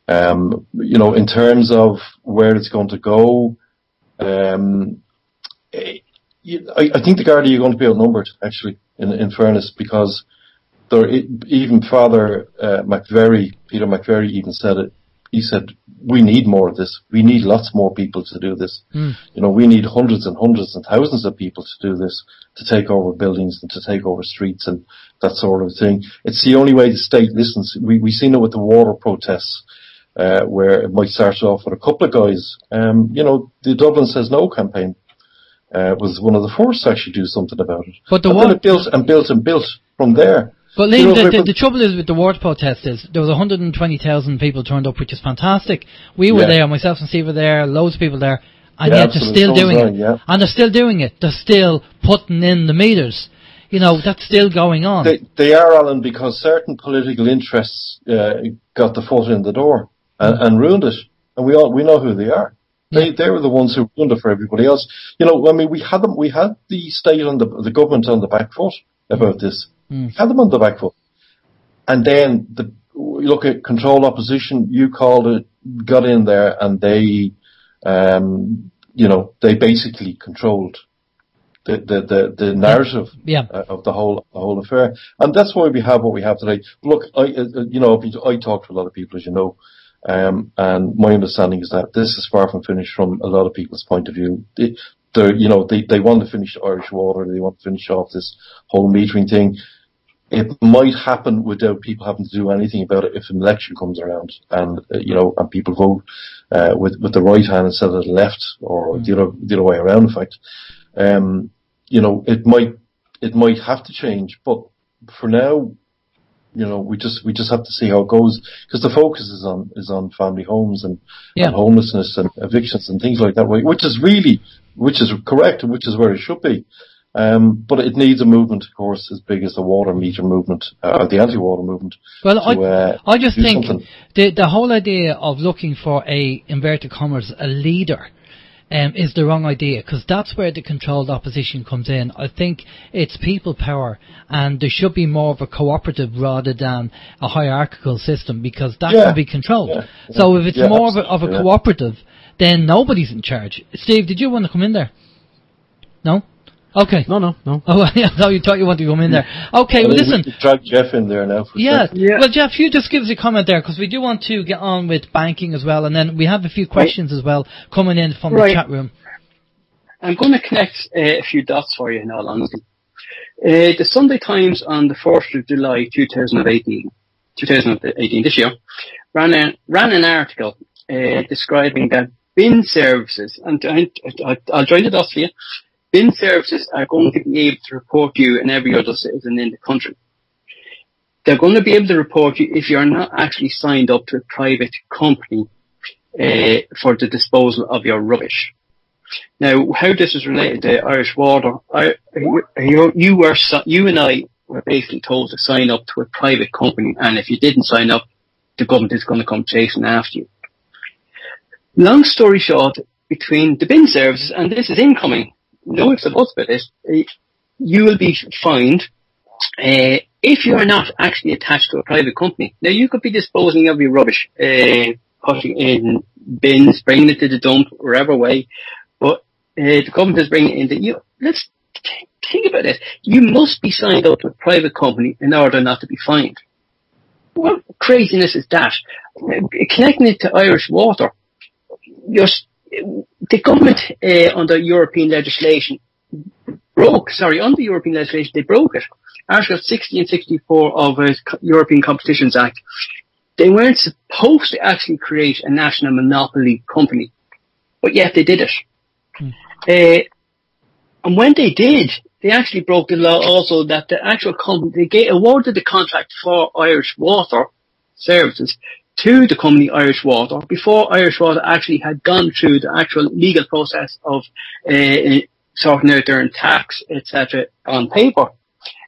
You know, in terms of where it's going to go, I think the Gardai are going to be outnumbered, actually, in fairness, because even Father Peter McVery even said it. He said, we need more of this. We need lots more people to do this. You know, we need hundreds and hundreds and thousands of people to do this, to take over buildings and to take over streets and that sort of thing. It's the only way the state listens. We've seen it with the water protests, where it might start off with a couple of guys. You know, the Dublin Says No campaign was one of the first to actually do something about it. But then it built and built and built from there. But Liam, the trouble is with the water protest is there was 120,000 people turned up, which is fantastic. We were there, myself and Steve were there, loads of people there, and yet they're still doing it. Yeah. And they're still doing it. They're still putting in the meters. You know, that's still going on. They are, Alan, because certain political interests got the foot in the door and ruined it. And we know who they are. They were the ones who ruined it for everybody else. You know, I mean, we had the state on the government on the back foot about this. Had them on the back foot. And then you look at controlled opposition, you called it, got in there, and they, you know, they basically controlled the narrative of the whole affair. And that's why we have what we have today. Look, I talk to a lot of people, as you know, and my understanding is that this is far from finished from a lot of people's point of view. They want to finish Irish water, they want to finish off this whole metering thing. It might happen without people having to do anything about it if an election comes around and, and people vote, with the right hand instead of the left, or the other way around, in fact. It might have to change, but for now, we just have to see how it goes, because the focus is on family homes and homelessness and evictions and things like that, which is correct and which is where it should be. But it needs a movement, of course, as big as the water meter movement, or the anti-water movement. Well, I just think the whole idea of looking for a, inverted commas, a leader, is the wrong idea, because that's where the controlled opposition comes in. I think it's people power, and there should be more of a cooperative rather than a hierarchical system, because that can be controlled. So if it's more of a cooperative, then nobody's in charge. Steve, did you want to come in there? No? Okay. No. Oh, I thought you wanted to come in there. Okay, well, listen. We drag Jeff in there now. Well, Jeff, you just give us a comment there, because we do want to get on with banking as well, and then we have a few questions as well coming in from the chat room. I'm going to connect a few dots for you, in all honesty. The Sunday Times on the 4th of July 2018, this year, ran an article describing that bin services, and I'll join the dots for you. Bin services are going to be able to report you and every other citizen in the country. They're going to be able to report you if you're not actually signed up to a private company for the disposal of your rubbish. Now, how this is related to Irish Water, you and I were basically told to sign up to a private company, and if you didn't sign up, the government is going to come chasing after you. Long story short, between the bin services, and this is incoming, no ifs or buts about this, you will be fined if you are not actually attached to a private company. Now, you could be disposing of your rubbish, putting in bins, bringing it to the dump, wherever way, but the government is bringing it in. Let's think about this. You must be signed up to a private company in order not to be fined. What craziness is that? Connecting it to Irish Water, the government, under European legislation, they broke it. Article 60 and 64 of the European Competitions Act. They weren't supposed to actually create a national monopoly company, but yet they did it. And when they did, they actually broke the law also that the actual company, they awarded the contract for Irish Water services to the company Irish Water before Irish Water actually had gone through the actual legal process of sorting out their own tax, etc. on paper.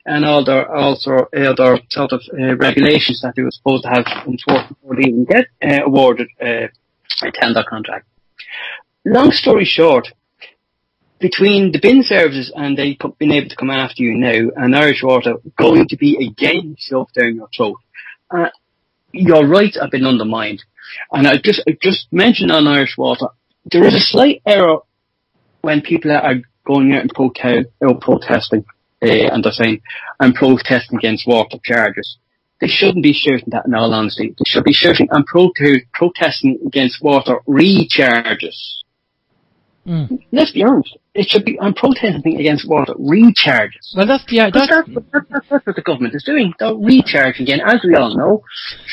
and all the also other sort of regulations that they were supposed to have enforced before they even get awarded a tender contract. Long story short, between the bin services and they being able to come after you now, and Irish Water going to be again shoved down your throat, your rights have been undermined. And I just mentioned on Irish Water, there is a slight error when people are going out and protesting, and they're saying, I'm protesting against water charges. They shouldn't be shouting that, in all honesty. They should be shouting, I'm protesting against water recharges. Let's be honest. It should be, I'm protesting against water recharges. Well, that's what the government is doing. They're recharging again, as we all know,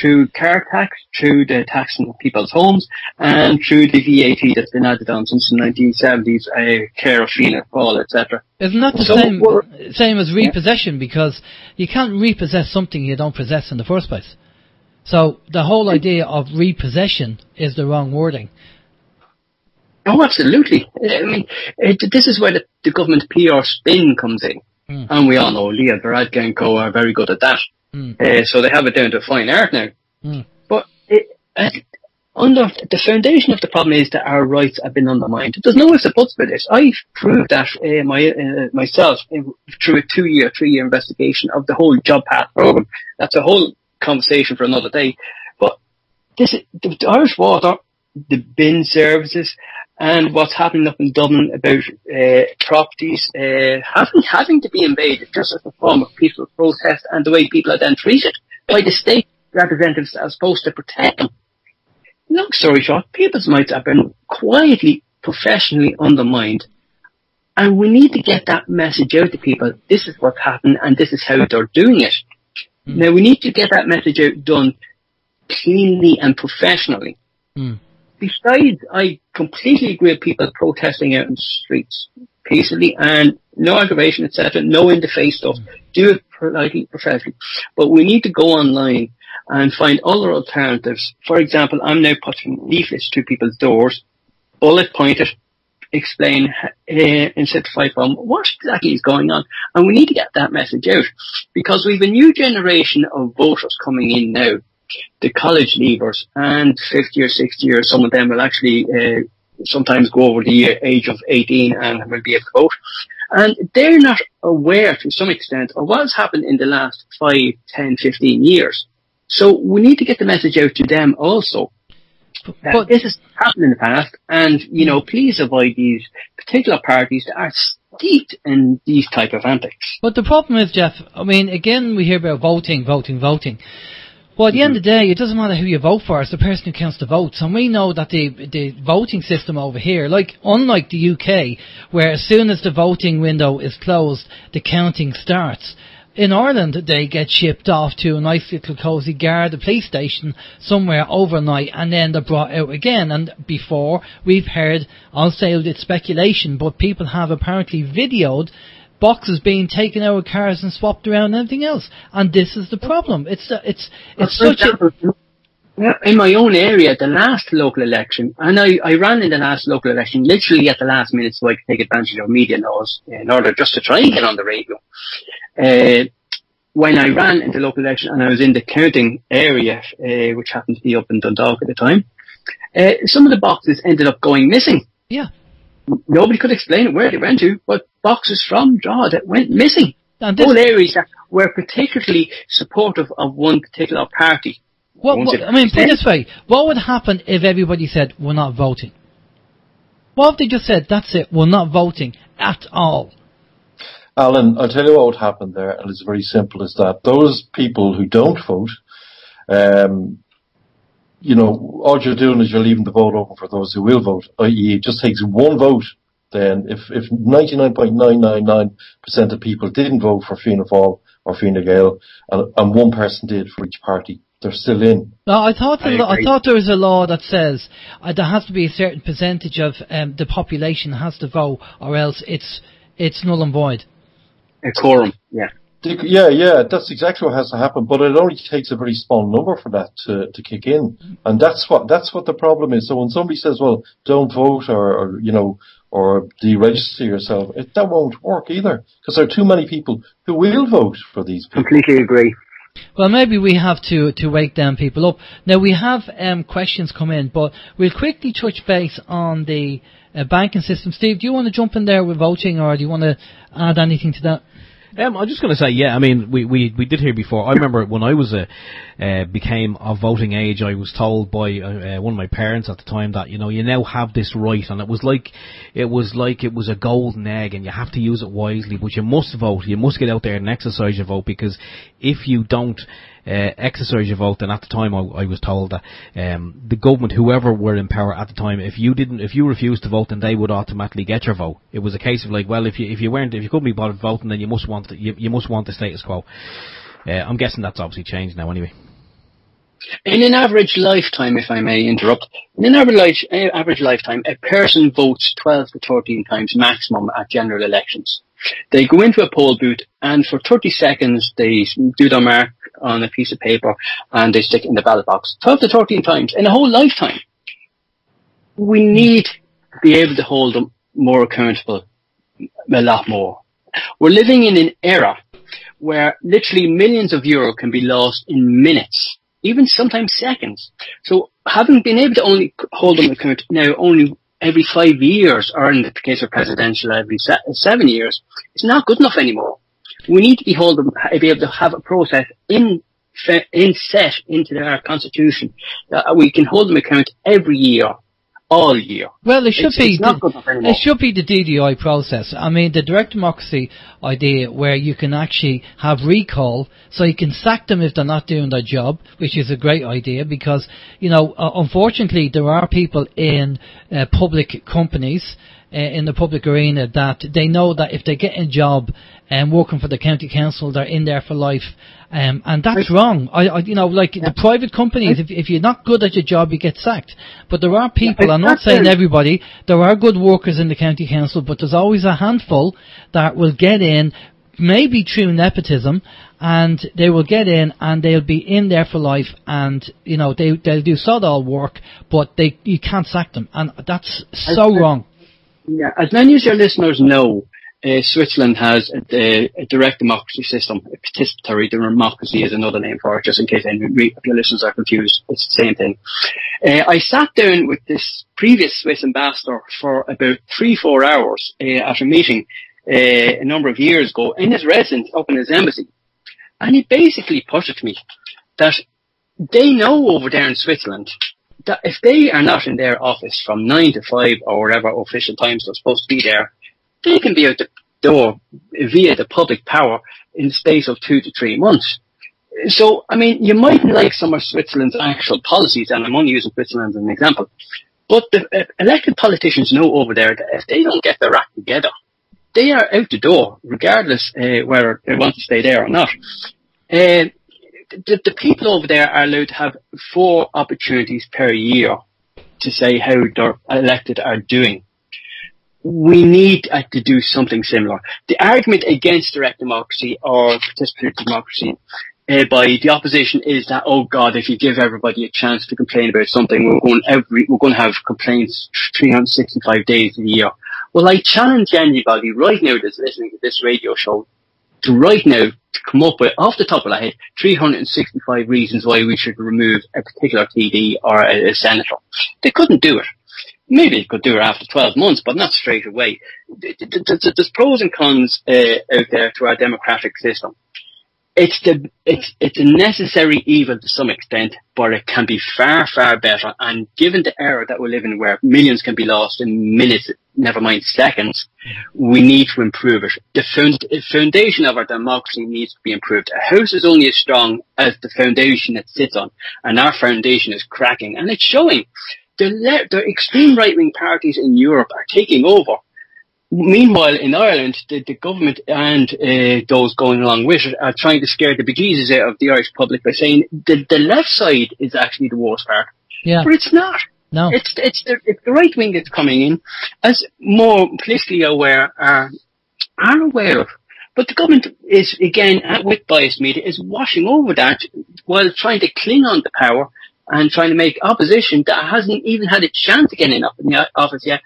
through car tax, through the taxing of people's homes, and through the VAT that's been added on since the 1970s, care of Fianna Fáil, etc. Isn't that the same as repossession? Because you can't repossess something you don't possess in the first place. So the whole idea of repossession is the wrong wording. Oh, absolutely. I mean, this is where the government PR spin comes in. And we all know Liam Deegan and co are very good at that. So they have it down to fine art now. But under the foundation of the problem is that our rights have been undermined. There's no ifs or buts about this. I've proved that myself through a 2-year, 3-year investigation of the whole job path program. That's a whole conversation for another day. But the Irish Water, the bin services, and what's happening up in Dublin about properties having to be invaded just as a form of peaceful protest, and the way people are then treated by the state representatives that are supposed to protect them. Long story short, people's rights have been quietly, professionally undermined, and we need to get that message out to people. This is what's happened, and this is how they're doing it. Now, we need to get that message out done cleanly and professionally. Besides, I completely agree with people protesting out in the streets peacefully and no aggravation, etc., no in-the-face stuff. Do it politely, professionally. But we need to go online and find other alternatives. For example, I'm now putting leaflets to people's doors, bullet pointed, explain in simplified form what exactly is going on. And we need to get that message out because we've a new generation of voters coming in now. The college leavers and 50 or 60 years, some of them will actually sometimes go over the age of 18 and will be able to vote. And they're not aware to some extent of what has happened in the last 5, 10, 15 years. So we need to get the message out to them also. That this has happened in the past and, you know, please avoid these particular parties that are steeped in these type of antics. But the problem is, Jeff, I mean, again, we hear about voting. Well, at the end of the day, it doesn't matter who you vote for, it's the person who counts the votes. And we know that the voting system over here, unlike the UK, where as soon as the voting window is closed, the counting starts. In Ireland, they get shipped off to a nice little cosy Garda police station somewhere overnight, and then they're brought out again. And before, we've heard, I'll say it's speculation, but people have apparently videoed boxes being taken out of cars and swapped around and everything else. And this is the problem. It's such a... In my own area, the last local election, and I ran in the last local election literally at the last minute so I could take advantage of media noise in order just to try and get on the radio. When I ran in the local election and I was in the counting area, which happened to be up in Dundalk at the time, some of the boxes ended up going missing. Yeah. Nobody could explain it where they went to, but boxes from Draw that went missing. Whole areas that were particularly supportive of one particular party. I mean, put it this way, what would happen if everybody said, we're not voting? What if they just said, that's it, we're not voting at all? Alan, I'll tell you what would happen there, and it's very simple as that. Those people who don't vote, you know, all you're doing is you're leaving the vote open for those who will vote, i.e. it just takes one vote. Then if 99.999% of people didn't vote for Fianna Fáil or Fine Gael, and one person did for each party, they're still in. No, I thought there was a law that says there has to be a certain percentage of the population has to vote, or else it's null and void. A quorum, yeah. Yeah, that's exactly what has to happen, but it only takes a very small number for that to kick in. And that's what the problem is. So when somebody says, well, don't vote or you know, or deregister yourself. That won't work either, because there are too many people who will vote for these people. Completely agree. Well, maybe we have to wake them people up. Now, we have questions come in, but we'll quickly touch base on the banking system. Steve, do you want to jump in there with voting, or do you want to add anything to that? I'm just going to say, yeah, I mean, we did hear before. I remember when I was became of voting age, I was told by one of my parents at the time that, you know, you now have this right, and it was like it was a golden egg, and you have to use it wisely, but you must vote. You must get out there and exercise your vote, because if you don't exercise your vote, then at the time I was told that the government, whoever were in power at the time, if you refused to vote, then they would automatically get your vote. It was a case of like, well, if you couldn't be bothered voting, then you must want the status quo. I'm guessing that's obviously changed now anyway. In an average lifetime, if I may interrupt, in an average lifetime, a person votes 12 to 13 times maximum at general elections. They go into a poll booth, and for 30 seconds they do their mark on a piece of paper and they stick it in the ballot box. 12 to 13 times in a whole lifetime. We need to be able to hold them more accountable, a lot more. We're living in an era where literally millions of euro can be lost in minutes, even sometimes seconds. So having been able to only hold them account now only every 5 years, or in the case of presidential every 7 years, it's not good enough anymore. We need to be able to have a process set into our constitution that we can hold them account every year, all year. Well, it should be the DDI process. I mean, the direct democracy idea, where you can actually have recall, so you can sack them if they're not doing their job, which is a great idea, because, you know, unfortunately there are people in public companies, in the public arena, that they know that if they get a job and working for the county council, they're in there for life, and that's wrong. The private companies, if you're not good at your job, you get sacked. But there are people, I'm not saying everybody, there are good workers in the county council, but there's always a handful that will get in, maybe through nepotism, and they will get in and they'll be in there for life, and, you know, they'll do sod all work, but you can't sack them, and that's so wrong. Yeah, as many as your listeners know, Switzerland has a direct democracy system. A participatory democracy is another name for it, just in case any of your listeners are confused. It's the same thing. I sat down with this previous Swiss ambassador for about 3-4 hours at a meeting a number of years ago in his residence up in his embassy. And he basically put it to me that they know over there in Switzerland that if they are not in their office from 9 to 5 or whatever official times they're supposed to be there, they can be out the door via the public power in the space of 2 to 3 months. So, I mean, you mightn't like some of Switzerland's actual policies, and I'm only using Switzerland as an example, but the elected politicians know over there that if they don't get their act together, they are out the door, regardless whether they want to stay there or not. The people over there are allowed to have 4 opportunities per year to say how their elected are doing. We need to do something similar. The argument against direct democracy or participatory democracy by the opposition is that, oh God, if you give everybody a chance to complain about something, we're going to have complaints 365 days a year. Well, I challenge anybody right now that's listening to this radio show to right now to come up with, off the top of their head, 365 reasons why we should remove a particular TD or a senator. They couldn't do it. Maybe they could do it after 12 months, but not straight away. There's pros and cons out there to our democratic system. It's a necessary evil to some extent, but it can be far, far better. And given the era that we live in, where millions can be lost in minutes, never mind seconds, we need to improve it. The foundation of our democracy needs to be improved. A house is only as strong as the foundation it sits on, and our foundation is cracking, and it's showing. The extreme right-wing parties in Europe are taking over. Meanwhile, in Ireland, the government and those going along with it are trying to scare the bejesus out of the Irish public by saying the left side is actually the worst part. Yeah. But it's not. No. It's the right wing that's coming in, as more politically aware are aware of. But the government is, again, with biased media, is washing over that while trying to cling on to power and trying to make opposition that hasn't even had a chance to get in the office yet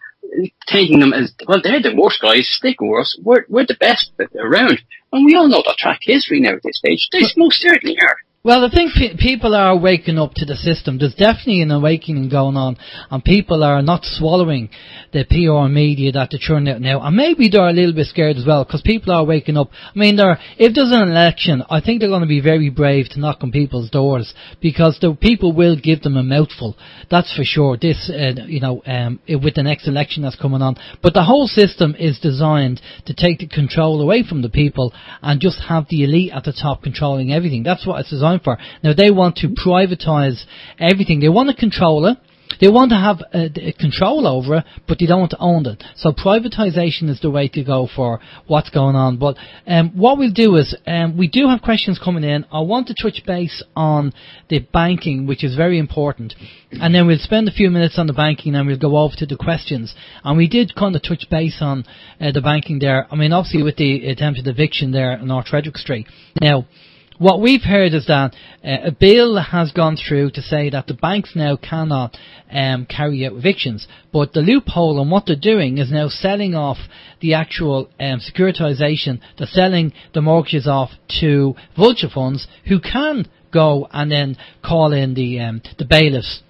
taking them as, well, they're the worst guys, stick with us, we're the best around. And we all know that track history now at this stage. They most certainly are. Well, I think people are waking up to the system. There's definitely an awakening going on, and people are not swallowing the PR media that they're churning out now. And maybe they're a little bit scared as well, because people are waking up. I mean, if there's an election, I think they're going to be very brave to knock on people's doors, because the people will give them a mouthful. That's for sure. This, with the next election that's coming on. But the whole system is designed to take the control away from the people and just have the elite at the top controlling everything. That's what it's designed for. Now, they want to privatise everything. They want to control it. They want to have control over it, but they don't want to own it. So privatisation is the way to go for what's going on. But what we'll do is, we do have questions coming in. I want to touch base on the banking, which is very important. And then we'll spend a few minutes on the banking, and we'll go over to the questions. And we did kind of touch base on the banking there. I mean, obviously with the attempted eviction there in North Frederick Street. Now, what we've heard is that a bill has gone through to say that the banks now cannot carry out evictions. But the loophole on what they're doing is now selling off the actual securitisation. They're selling the mortgages off to vulture funds who can go and then call in the bailiffs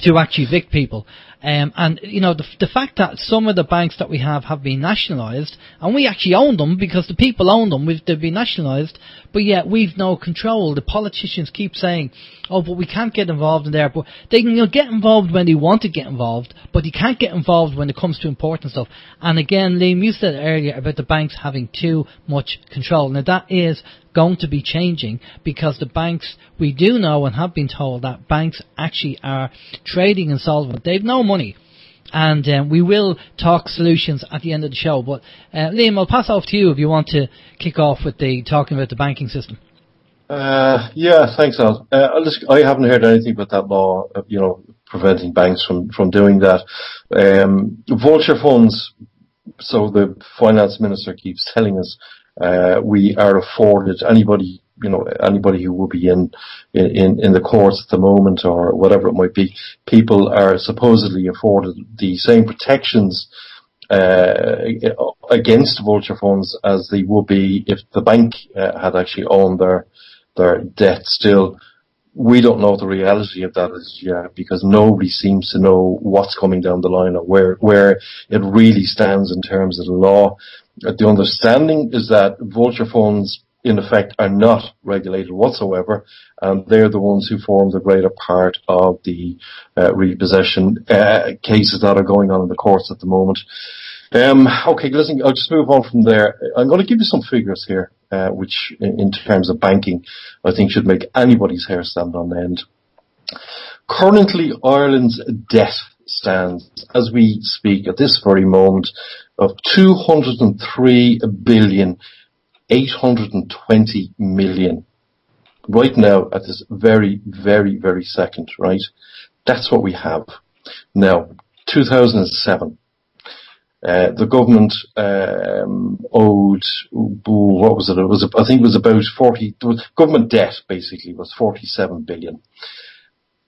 to actually evict people. And, you know, the fact that some of the banks that we have been nationalised, and we actually own them because the people own them, they've been nationalised, but yet we've no control. The politicians keep saying, oh, but we can't get involved in there. But they can get involved when they want to get involved, but you can't get involved when it comes to important stuff. And again, Liam, you said earlier about the banks having too much control. Now, that is going to be changing, because the banks, we do know and have been told that banks actually are trading insolvent. They've no money. And we will talk solutions at the end of the show. But Liam, I'll pass off to you if you want to kick off with talking about the banking system. Yeah, thanks, Al. I haven't heard anything about that law, preventing banks from doing that. Vulture funds, so the finance minister keeps telling us, we are afforded, anybody who will be in the courts at the moment or whatever it might be, people are supposedly afforded the same protections against vulture funds as they would be if the bank had actually owned their debt still. We don't know what the reality of that is yet, because nobody seems to know what's coming down the line or where it really stands in terms of the law. The understanding is that vulture funds, in effect, are not regulated whatsoever, and they're the ones who form the greater part of the repossession cases that are going on in the courts at the moment. Okay, listen, I'll just move on from there. I'm going to give you some figures here, which, in terms of banking, I think should make anybody's hair stand on end. Currently, Ireland's debt stands, as we speak at this very moment, of 203 billion 820 million. Right now, at this very, very, very second, right? That's what we have. Now, 2007. The government owed, what was it? I think it was about 40. Government debt basically was 47 billion.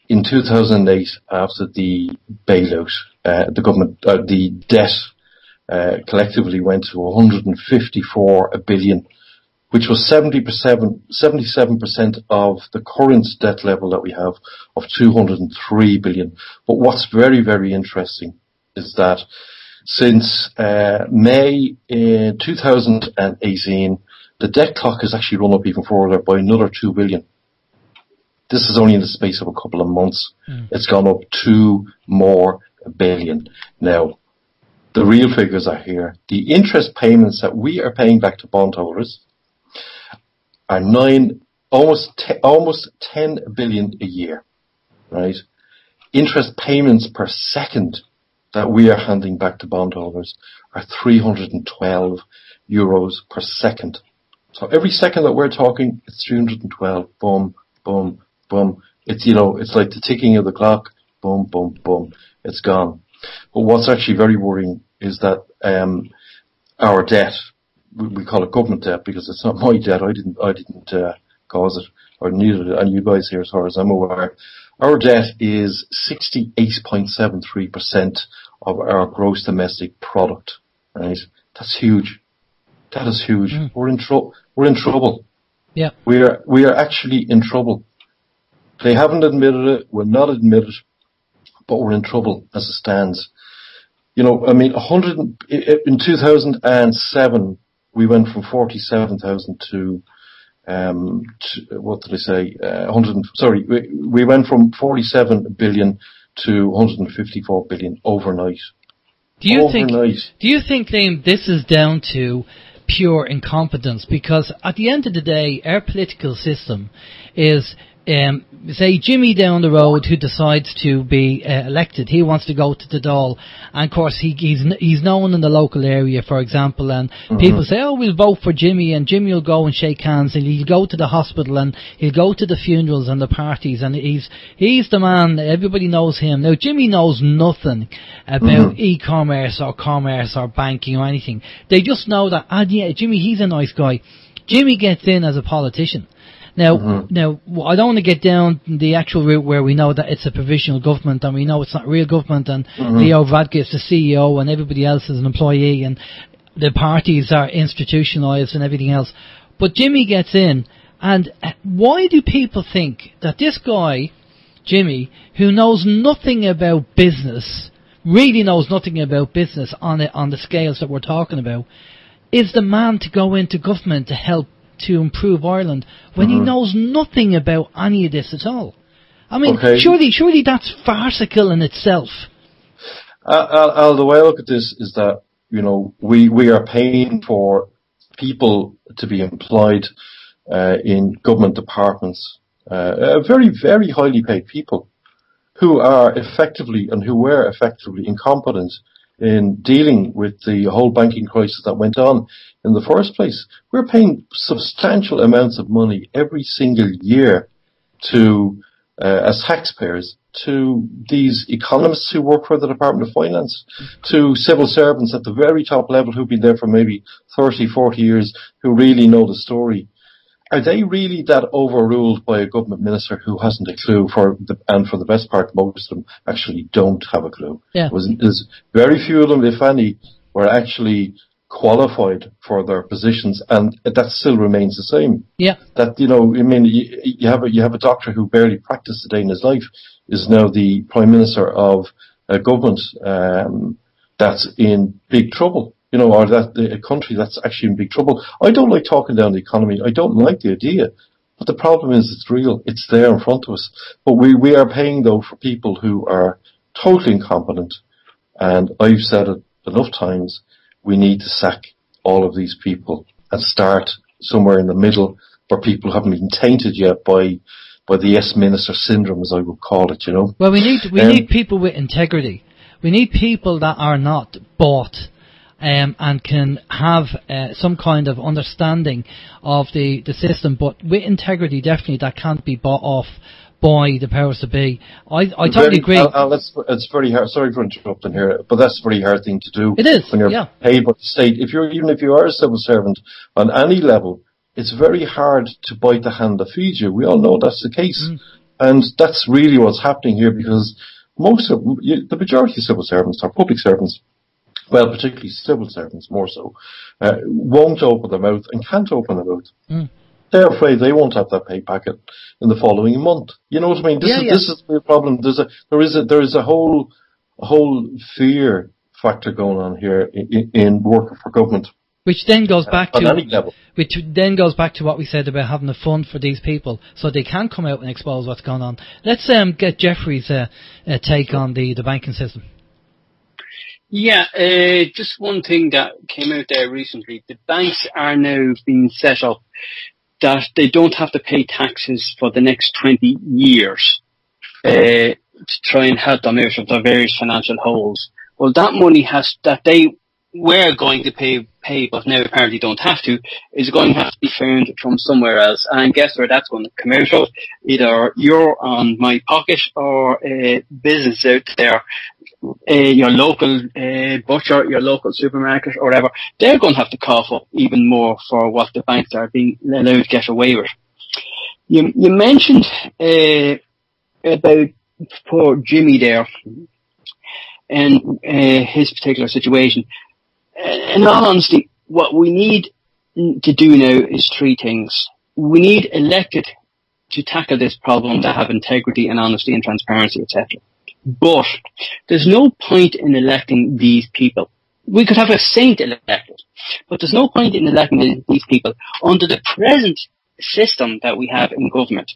In 2008, after the bailout, the debt collectively went to 154 billion, which was 77% of the current debt level that we have of 203 billion. But what's very, very interesting is that since May 2018, the debt clock has actually run up even further by another 2 billion. This is only in the space of a couple of months. It's gone up 2 more billion. Now, the real figures are here. The interest payments that we are paying back to bondholders are almost 10 billion a year, right? Interest payments per second that we are handing back to bondholders are 312 euros per second. So every second that we're talking, it's 312. Boom, boom, boom. It's, it's like the ticking of the clock. Boom, boom, boom. It's gone. But what's actually very worrying is that our debt, we call it government debt because it's not my debt. I didn't cause it or neither did any of you guys here, as far as I'm aware. Our debt is 68.73% of our gross domestic product. Right? That's huge. That is huge. We're in trouble. Yeah. We are actually in trouble. They haven't admitted it. We're not admitted, but we're in trouble as it stands. You know, I mean, in 2007, we went from 47,000 to what did I say? We went from 47 billion to 154 billion overnight. Do you think, Liam, this is down to pure incompetence? Because at the end of the day, our political system is, say, Jimmy down the road who decides to be elected. He wants to go to the Dáil, and of course he's known in the local area, for example, and people say, oh, we'll vote for Jimmy, and Jimmy will go and shake hands, and he'll go to the hospital, and he'll go to the funerals and the parties, and he's the man. Everybody knows him. Now, Jimmy knows nothing about e-commerce or commerce or banking or anything. They just know that, yeah, Jimmy, he's a nice guy. Jimmy gets in as a politician. Now, I don't want to get down the actual route where we know that it's a provisional government and we know it's not real government, and Leo Varadkar is the CEO and everybody else is an employee and the parties are institutionalised and everything else. But Jimmy gets in, and why do people think that this guy, Jimmy, who knows nothing about business, really knows nothing about business on the scales that we're talking about, is the man to go into government to help to improve Ireland when he knows nothing about any of this at all? I mean, surely that's farcical in itself. The way I look at this is that, you know, we are paying for people to be employed in government departments, very, very highly paid people who are effectively and who were effectively incompetent in dealing with the whole banking crisis that went on in the first place. We're paying substantial amounts of money every single year to, as taxpayers, to these economists who work for the Department of Finance, to civil servants at the very top level who've been there for maybe 30, 40 years, who really know the story. Are they really that overruled by a government minister who hasn't a clue? And for the best part, most of them actually don't have a clue. Yeah. There's very few of them, if any, were actually qualified for their positions, and that still remains the same. Yeah. That, you know, I mean, you have a doctor who barely practiced a day in his life is now the Prime Minister of a government that's in big trouble. You know, or that a country that's actually in big trouble. I don't like talking down the economy. I don't like the idea. But the problem is it's real. It's there in front of us. But we are paying, though, for people who are totally incompetent. And I've said it enough times, we need to sack all of these people and start somewhere in the middle where people haven't been tainted yet by the yes minister syndrome, as I would call it, you know. Well, we need people with integrity. We need people that are not bought and can have some kind of understanding of the system, but with integrity, definitely, that can't be bought off by the powers that be. I totally agree. It's very hard. Sorry for interrupting here, but that's a very hard thing to do. It is, when you're paid by the state. Even if you are a civil servant on any level, it's very hard to bite the hand that feeds you. We all know that's the case, and that's really what's happening here, because the majority of civil servants are public servants. Well, particularly civil servants, more so, won't open their mouth and can't open their mouth. They're afraid they won't have that pay packet in the following month. You know what I mean? This is the problem. There is a whole fear factor going on here in working for government. Which then goes back on any level. Which then goes back to what we said about having a fund for these people, so they can come out and expose what's going on. Let's get Jeffrey's take on the banking system. Yeah, just one thing that came out there recently. The banks are now being set up that they don't have to pay taxes for the next 20 years to try and help them out of their various financial holes. Well, that money that they were going to pay, but now apparently don't have to, is going to have to be found from somewhere else. And guess where that's going to come out of? Either you're on my pocket or a business out there, your local butcher, your local supermarket or whatever. They're going to have to cough up even more for what the banks are being allowed to get away with. You mentioned about poor Jimmy there and his particular situation. In all honesty, what we need to do now is three things. We need elected to tackle this problem that have integrity and honesty and transparency, etc. But there's no point in electing these people. We could have a saint elected, but there's no point in electing these people under the present system that we have in government.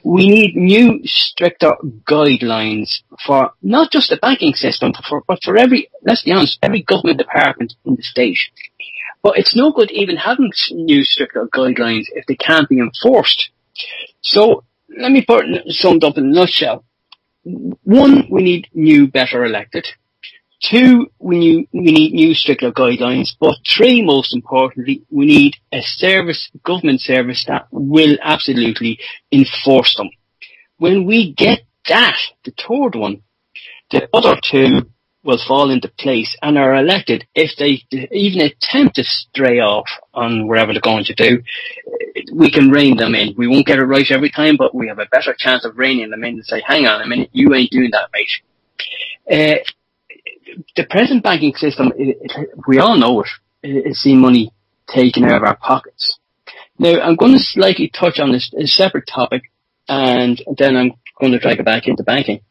We need new, stricter guidelines for not just the banking system, but for every, let's be honest, every government department in the state. But it's no good even having new, stricter guidelines if they can't be enforced. So let me put it summed up in a nutshell. One, we need new, better elected. Two, we need new, stricter guidelines. But three, most importantly, we need a government service that will absolutely enforce them. When we get that, the third one, the other two will fall into place and are elected. If they even attempt to stray off on wherever they're going to do, we can rein them in. We won't get it right every time, but we have a better chance of reining them in and say, hang on a minute, you ain't doing that right. The present banking system, we all know it, is seeing money taken out of our pockets. Now, I'm going to slightly touch on this, a separate topic, and then I'm going to drag it back into banking.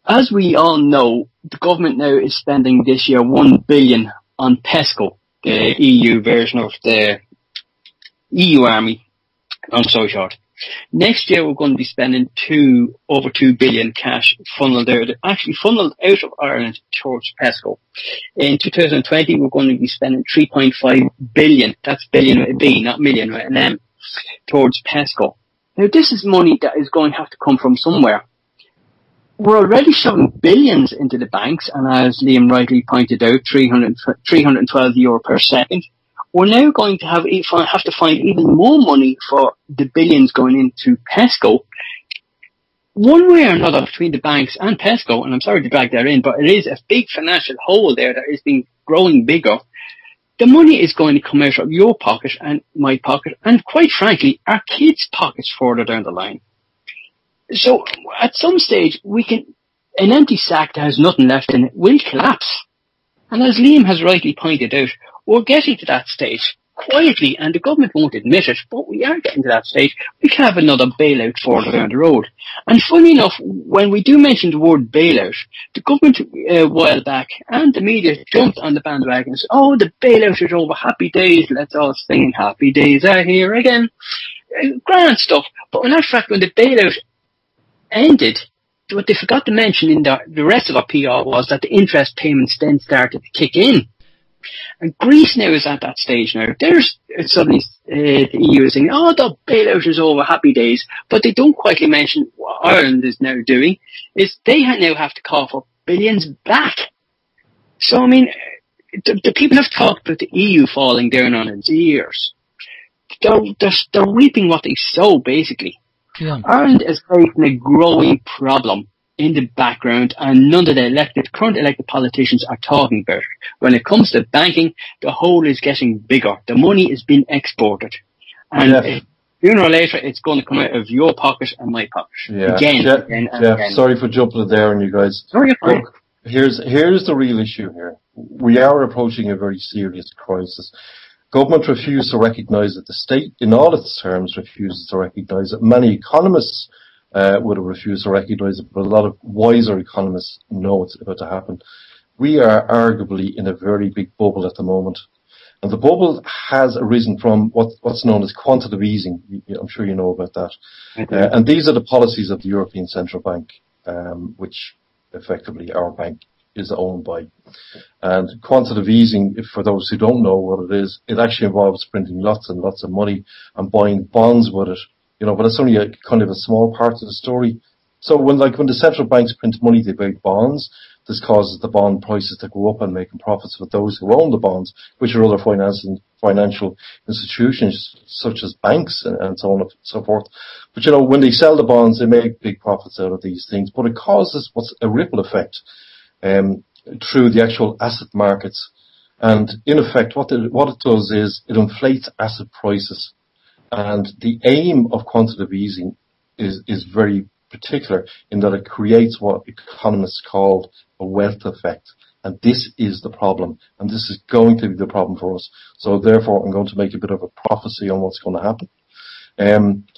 As we all know, the government now is spending this year $1 billion on PESCO, the EU version of the EU army, long story short. Next year we're going to be spending over $2 billion cash funneled out of Ireland towards PESCO. In 2020 we're going to be spending $3.5 billion, that's billion with a B, not million with an M, towards PESCO. Now this is money that is going to have to come from somewhere. We're already shoving billions into the banks, and as Liam rightly pointed out, €312 per second. We're now going to have to find even more money for the billions going into PESCO. One way or another between the banks and PESCO, and I'm sorry to drag that in, but it is a big financial hole there that is being growing bigger. The money is going to come out of your pocket and my pocket, and quite frankly, our kids' pockets further down the line. So at some stage, an empty sack that has nothing left in it will collapse. And as Liam has rightly pointed out, we're getting to that stage quietly, and the government won't admit it, but we are getting to that stage. We can have another bailout further down the road. And funny enough, when we do mention the word bailout, the government a while back and the media jumped on the bandwagon and said, oh, the bailout is over, happy days, let's all sing happy days are here again. Grand stuff. But in fact, when the bailout ended, what they forgot to mention in the rest of our PR was that the interest payments then started to kick in. And Greece now is at that stage now. There's suddenly the EU is saying, oh, the bailout is over, happy days. But they don't quietly mention what Ireland is now doing, is they now have to cough up billions back. So, I mean, the people have talked about the EU falling down on its ears. They're reaping what they sow, basically. Yeah. Ireland is facing a growing problem in the background, and none of the current elected politicians are talking about it. When it comes to banking, the hole is getting bigger. The money is being exported. And sooner or later, it's going to come out of your pocket and my pocket. Yeah. Again. Sorry for jumping there on you guys. Sorry, look, here's the real issue here. We are approaching a very serious crisis. Government refused to recognise it. The state, in all its terms, refuses to recognise it. Many economists would have refused to recognise it, but a lot of wiser economists know it's about to happen. We are arguably in a very big bubble at the moment. And the bubble has arisen from what's known as quantitative easing. I'm sure you know about that. And these are the policies of the European Central Bank, which effectively our bank is owned by. And quantitative easing, for those who don't know what it is, it actually involves printing lots and lots of money and buying bonds with it. But it's only a kind of a small part of the story. So when the central banks print money, they buy bonds. This causes the bond prices to go up and making profits for those who own the bonds, which are other financial institutions such as banks and so on and so forth. But when they sell the bonds, they make big profits out of these things. But it causes what's a ripple effect through the actual asset markets. And in effect, what it does is it inflates asset prices. And the aim of quantitative easing is very particular in that it creates what economists call a wealth effect. And this is the problem. And this is going to be the problem for us. So therefore, I'm going to make a bit of a prophecy on what's going to happen.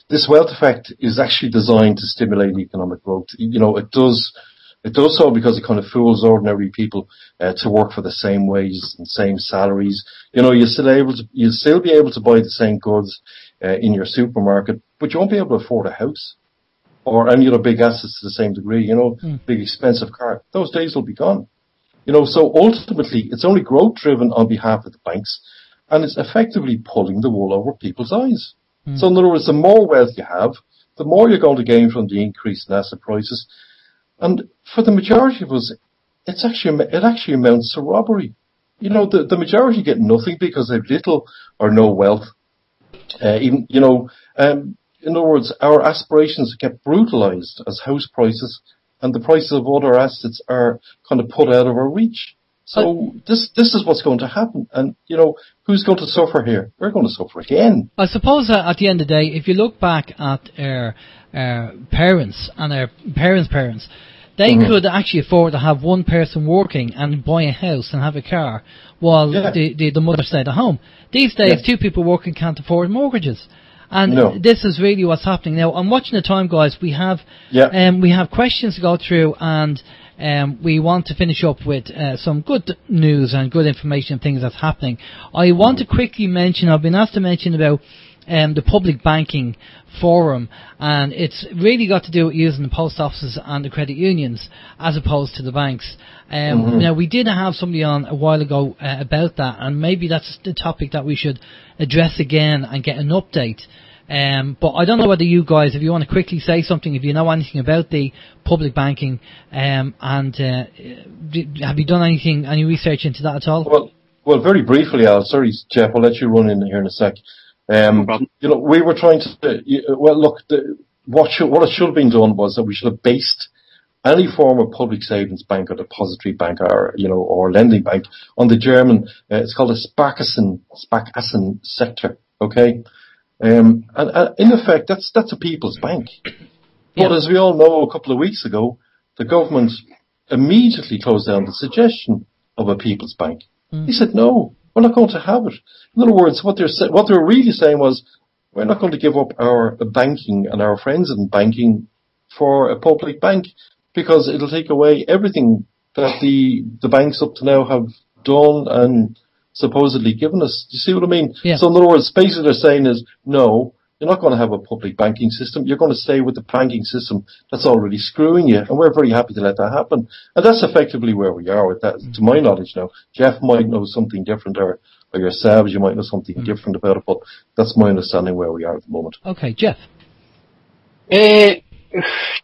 This wealth effect is actually designed to stimulate economic growth. It does so because it kind of fools ordinary people to work for the same wages and same salaries. You'll still be able to buy the same goods in your supermarket, but you won't be able to afford a house or any other big assets to the same degree. Big expensive car. Those days will be gone. So ultimately, it's only growth driven on behalf of the banks, and it's effectively pulling the wool over people's eyes. So in other words, the more wealth you have, the more you're going to gain from the increase in asset prices. And for the majority of us, it actually amounts to robbery. The majority get nothing because they have little or no wealth. In other words, our aspirations get brutalized as house prices and the prices of other assets are kind of put out of our reach. So this is what's going to happen. And, who's going to suffer here? We're going to suffer again. I suppose that at the end of the day, if you look back at our parents and our parents, they could actually afford to have one person working and buy a house and have a car while the mother stayed at home. These days, two people working can't afford mortgages. And this is really what's happening now. I'm watching the time, guys. We have questions to go through, and we want to finish up with some good news and good information and things that's happening. I want to quickly mention, I've been asked to mention about the public banking forum, and it's really got to do with using the post offices and the credit unions as opposed to the banks. Now, we did have somebody on a while ago about that, and maybe that's the topic that we should address again and get an update. But I don't know whether you guys, if you want to quickly say something, if you know anything about the public banking, and have you done any research into that at all? Well, very briefly, Al. Sorry, Jeff, I'll let you run in here in a sec. No problem. We were trying to. What should have been done was that we should have based any form of public savings bank or depository bank or lending bank on the German. It's called a Sparkassen sector. Okay. And in effect, that's a people's bank. But as we all know, a couple of weeks ago, the government immediately closed down the suggestion of a people's bank. He said, no, we're not going to have it. In other words, what they're really saying was, we're not going to give up our banking and our friends in banking for a public bank because it'll take away everything that the banks up to now have done and supposedly given us. Do you see what I mean? Yeah. So in other words, basically they're saying is, no, you're not going to have a public banking system. You're going to stay with the banking system that's already screwing you. And we're very happy to let that happen. And that's effectively where we are with that, to my knowledge now. Jeff might know something different, or yourselves, you might know something different about it, but that's my understanding where we are at the moment. Okay, Jeff.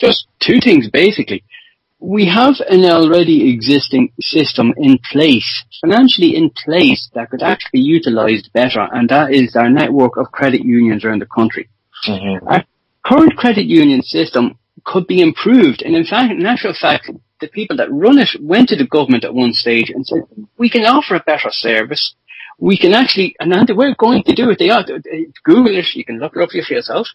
Just two things, basically. We have an already existing system in place, financially in place, that could actually be utilised better, and that is our network of credit unions around the country. Our current credit union system could be improved, and in actual fact, the people that run it went to the government at one stage and said, we can offer a better service. We can actually, and we're going to do it. They are, Google it, you can look it up for yourself.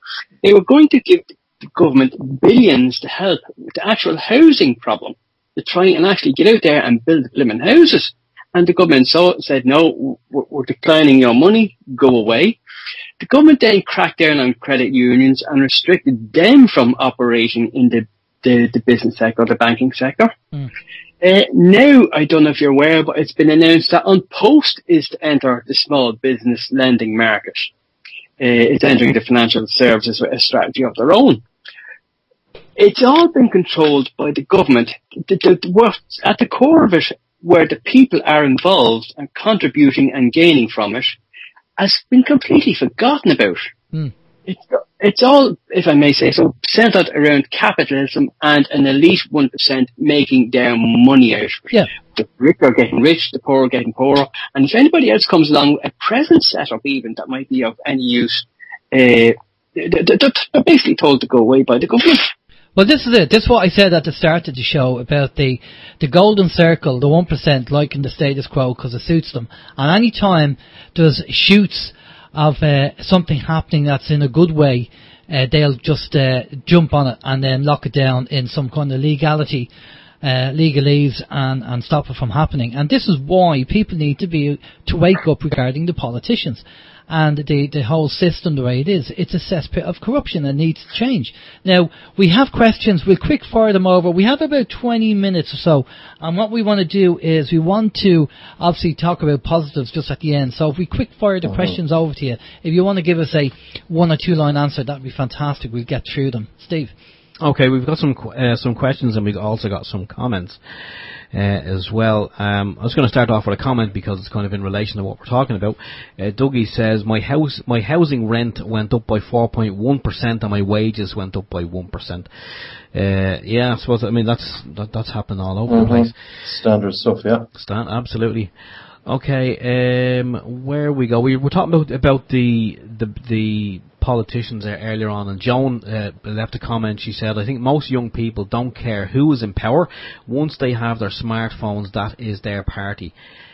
They were going to give the government billions to help with the actual housing problem, to try and actually get out there and build blooming houses. And the government said, no, we're declining your money, go away. The government then cracked down on credit unions and restricted them from operating in the business sector, the banking sector. Now, I don't know if you're aware, but it's been announced that An Post is to enter the small business lending market. It's entering the financial services with a strategy of their own. It's all been controlled by the government. What's at the core of it, where the people are involved and contributing and gaining from it, has been completely forgotten about. It's all, if I may say so, centered around capitalism and an elite 1% making their money out of it. Yeah. The rich are getting rich, the poor are getting poorer, and if anybody else comes along with a present setup even that might be of any use, they're basically told to go away by the government. Well, this is it. This is what I said at the start of the show about the golden circle, the 1% liking the status quo because it suits them. And any time there's shoots of something happening that's in a good way, they'll just jump on it and then lock it down in some kind of legalese and stop it from happening. And this is why people need to wake up regarding the politicians and the whole system the way it is. It's a cesspit of corruption and needs to change. Now, we have questions. We'll quick fire them over. We have about 20 minutes or so, and what we want to do is we want to obviously talk about positives just at the end. So if we quick fire the questions over to you, if you want to give us a 1 or 2 line answer, that'd be fantastic. We'll get through them. Steve. Okay, we've got some questions, and we've also got some comments as well. I was going to start off with a comment because it's kind of in relation to what we're talking about. Dougie says, my housing rent went up by 4.1% and my wages went up by 1%. Yeah, I suppose, I mean, that's happening all over the place. Standard stuff, yeah. Absolutely. Okay, where we go? We were talking about the politicians there earlier on, and Joan left a comment. She said, I think most young people don't care who is in power. Once they have their smartphones, that is their party.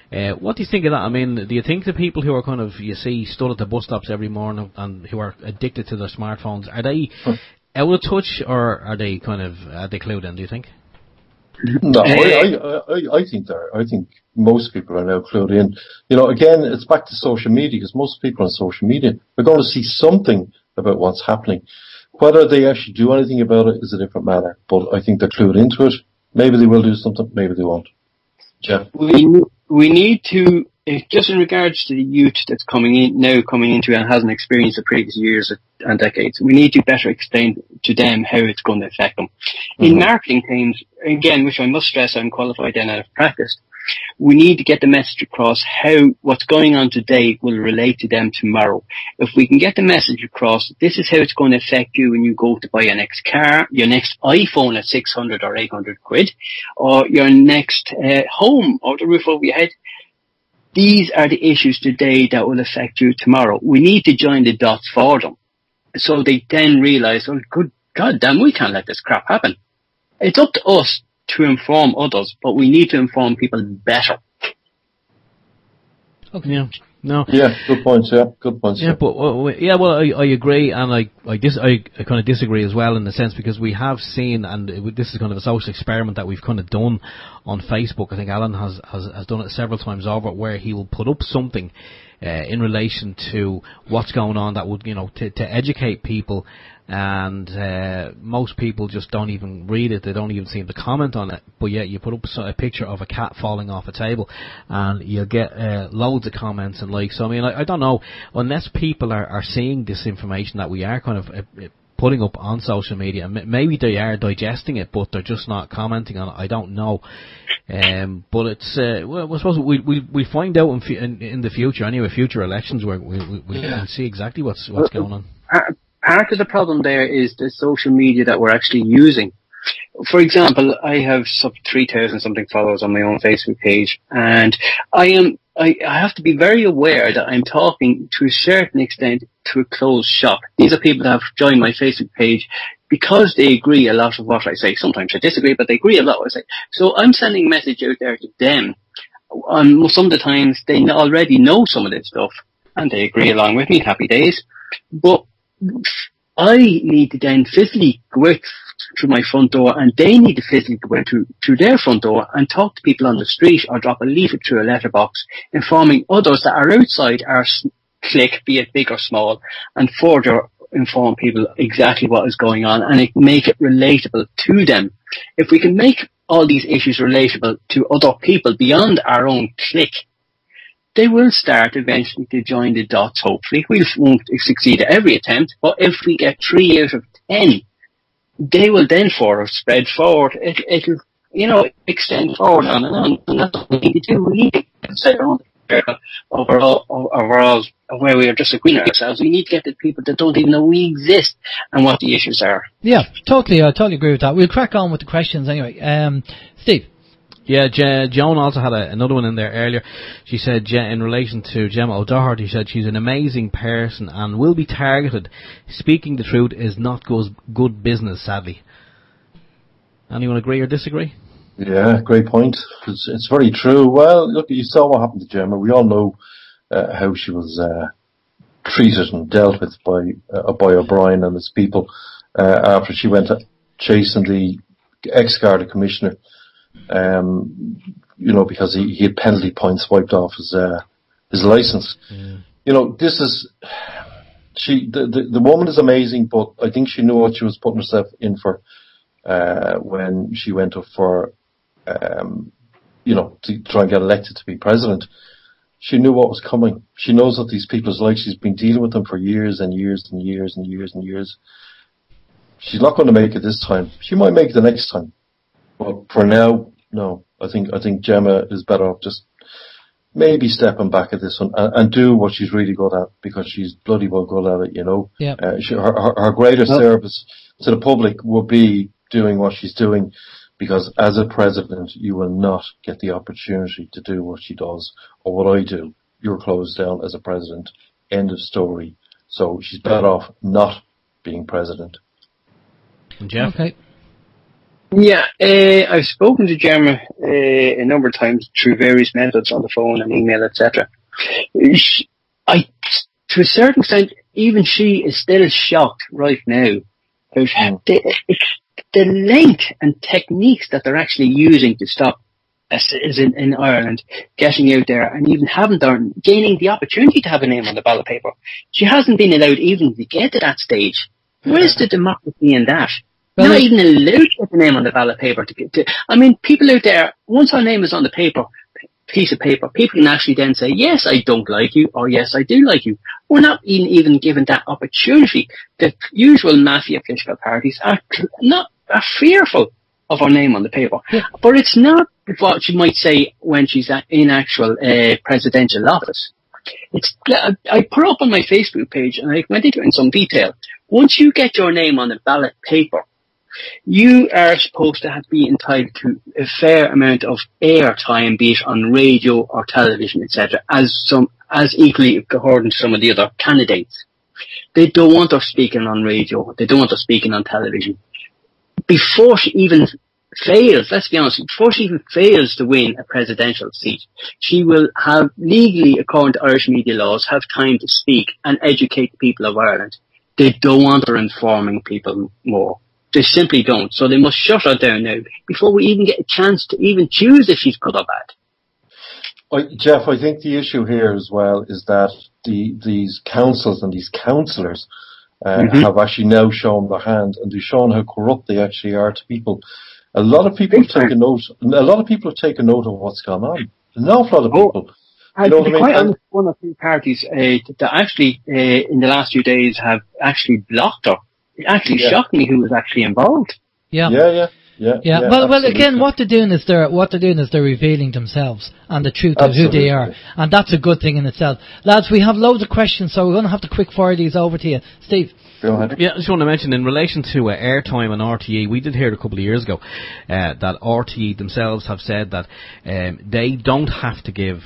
What do you think of that? I mean, do you think the people who are kind of, you see, stood at the bus stops every morning and who are addicted to their smartphones, are they out of touch, or are they clued in, do you think? No, I think I think most people are now clued in. You know, again, it's back to social media, because most people on social media are going to see something about what's happening. Whether they actually do anything about it is a different matter, but I think they're clued into it. Maybe they will do something, maybe they won't. Jeff? We need to, just in regards to the youth that's coming into and hasn't experienced the previous years and decades, we need to better explain to them how it's going to affect them. In marketing terms, again, which I must stress, I'm qualified and I've practiced, we need to get the message across how what's going on today will relate to them tomorrow. If we can get the message across, this is how it's going to affect you when you go to buy your next car, your next iPhone at 600 or 800 quid, or your next home or the roof over your head. These are the issues today that will affect you tomorrow. We need to join the dots for them, so they then realise, oh, good God damn, we can't let this crap happen. It's up to us to inform others, but we need to inform people better. Okay. Yeah. No. Yeah. Good points. Yeah. Good points. Yeah, but I agree, and I kind of disagree as well, in the sense, because we have seen, and this is kind of a social experiment that we've kind of done on Facebook. I think Alan has done it several times over, where he will put up something in relation to what's going on that would, to educate people. And most people just don't even read it. They don't even seem to comment on it. But yet you put up a picture of a cat falling off a table, and you'll get loads of comments and likes. So I mean, I don't know, unless people are seeing this information that we are kind of putting up on social media. Maybe they are digesting it, but they're just not commenting on it. I don't know. But it's well, I suppose we find out in the future. Anyway, future elections, where we'll see exactly what's going on. Part of the problem there is the social media that we're actually using. For example, I have 3,000 something followers on my own Facebook page, and I have to be very aware that I'm talking to a certain extent to a closed shop. These are people that have joined my Facebook page because they agree a lot of what I say. Sometimes I disagree, but they agree a lot what I say. So I'm sending a message out there to them. Some of the times they already know some of this stuff, and they agree along with me. Happy days. But I need to then physically go out through my front door, and they need to physically go out through their front door and talk to people on the street, or drop a leaflet through a letterbox informing others that are outside our clique, be it big or small, and further inform people exactly what is going on and make it relatable to them. If we can make all these issues relatable to other people beyond our own clique, they will start eventually to join the dots, hopefully. We won't succeed at every attempt, but if we get 3 out of 10, they will then spread forward. It'll, extend forward on and on. And that's what we need to do. We need to consider overall, where we are just agreeing ourselves. We need to get the people that don't even know we exist and what the issues are. Yeah, totally. I totally agree with that. We'll crack on with the questions anyway. Steve. Yeah, Joan also had another one in there earlier. She said, in relation to Gemma O'Doherty, she said she's an amazing person and will be targeted. Speaking the truth is not good business, sadly. Anyone agree or disagree? Yeah, great point. It's very true. Well, look, you saw what happened to Gemma. We all know how she was treated and dealt with by O'Brien and his people after she went chasing the ex-Garda commissioner, because he had penalty points wiped off his license. This is the woman is amazing, but I think she knew what she was putting herself in for when she went up for to try and get elected to be president. She knew what was coming. She knows what these people is like. She's been dealing with them for years and years and years and years and years. She's not going to make it this time. She might make it the next time, but for now, no. I think Gemma is better off just maybe stepping back at this one and do what she's really good at, because she's bloody well good at it. Yeah. Her greatest service to the public would be doing what she's doing, because as a president, you will not get the opportunity to do what she does or what I do. You're closed down as a president. End of story. So she's better off not being president. Jeff? Okay. Yeah, I've spoken to Gemma a number of times through various methods on the phone and email, etc. To a certain extent, even she is still shocked right now about the length and techniques that they're actually using to stop a citizen in Ireland getting out there and even gaining the opportunity to have a name on the ballot paper. She hasn't been allowed even to get to that stage. Where is the democracy in that? Well, not even allowed to get the name on the ballot paper. People out there, once our name is on the piece of paper, people can actually then say, yes, I don't like you, or yes, I do like you. We're not even given that opportunity. The usual mafia political parties are fearful of our name on the paper. Yeah. But it's not what she might say when she's in actual presidential office. I put up on my Facebook page, and I went into it in some detail. Once you get your name on the ballot paper, you are supposed to be entitled to a fair amount of airtime, be it on radio or television, etc., as equally according to some of the other candidates. They don't want us speaking on radio. They don't want us speaking on television. Before she even fails, let's be honest, before she even fails to win a presidential seat, she will have legally, according to Irish media laws, have time to speak and educate the people of Ireland. They don't want her informing people more. They simply don't. So they must shut her down now before we even get a chance to even choose if she's good or bad. Jeff, I think the issue here as well is that these councils and these councillors have actually now shown their hand, and they've shown how corrupt they actually are to people. A lot of people have taken note. A lot of people have taken note of what's gone on. An awful lot of people. You know what I mean? Quite honest, one or two parties that actually in the last few days have actually blocked her. It actually shocked me who was actually involved. Yeah. Well, again, what they're doing is they're revealing themselves and the truth of who they are, and that's a good thing in itself. Lads, we have loads of questions, so we're going to have to quick fire these over to you, Steve. Go ahead. Yeah, I just want to mention in relation to airtime and RTE, we did hear a couple of years ago that RTE themselves have said that they don't have to give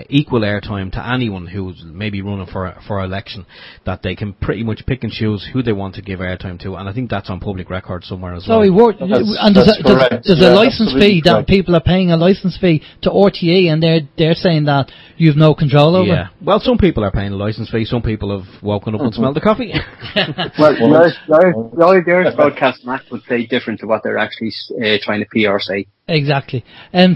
equal airtime to anyone who's maybe running for election, that they can pretty much pick and choose who they want to give airtime to, and I think that's on public record somewhere as well. And there's a license fee that people are paying a license fee to RTE, and they're saying that you've no control over. Yeah, well, some people are paying a license fee. Some people have woken up and smelled the coffee. Well, the Irish Broadcasting Act would say different to what they're actually trying to PR say. Exactly.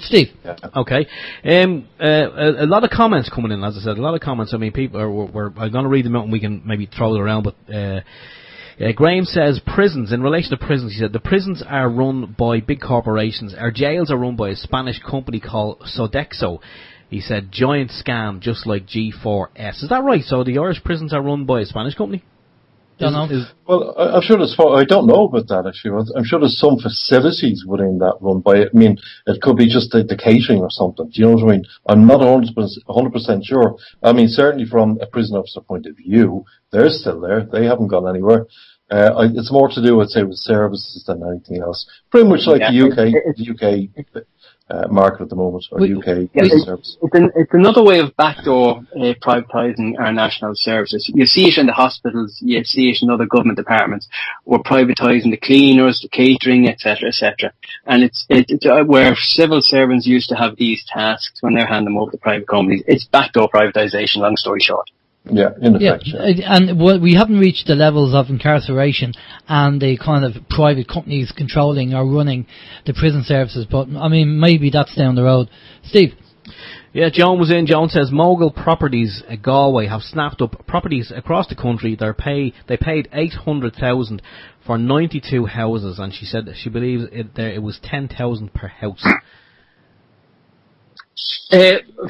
Steve. Okay. A lot of comments coming in, as I said, a lot of comments. I mean, people are, I'm going to read them out and we can maybe throw it around, but Graham says prisons, in relation to prisons, he said, the prisons are run by big corporations. Our jails are run by a Spanish company called Sodexo. He said, giant scam, just like G4S. Is that right? So the Irish prisons are run by a Spanish company? Don't know. Well, I'm sure I don't know about that actually. I'm sure there's some facilities within that run by it. I mean, it could be just the catering or something. Do you know what I mean? I'm not 100% sure. I mean, certainly from a prison officer point of view, they're still there. They haven't gone anywhere. It's more to do, I'd say, with services than anything else. Pretty much like the UK market at the moment, or UK service. It's another way of backdoor privatising our national services. You see it in the hospitals, you see it in other government departments. We're privatising the cleaners, the catering, etc., etc. And it's where civil servants used to have these tasks when they're handing them over to private companies. It's backdoor privatisation, long story short. Yeah, in effect. Yeah. And we haven't reached the levels of incarceration and the kind of private companies controlling or running the prison services, but I mean, maybe that's down the road. Steve? Yeah, Joan was in. Joan says Mogul Properties at Galway have snapped up properties across the country. They paid 800,000 for 92 houses, and she said that she believes it was 10,000 per house.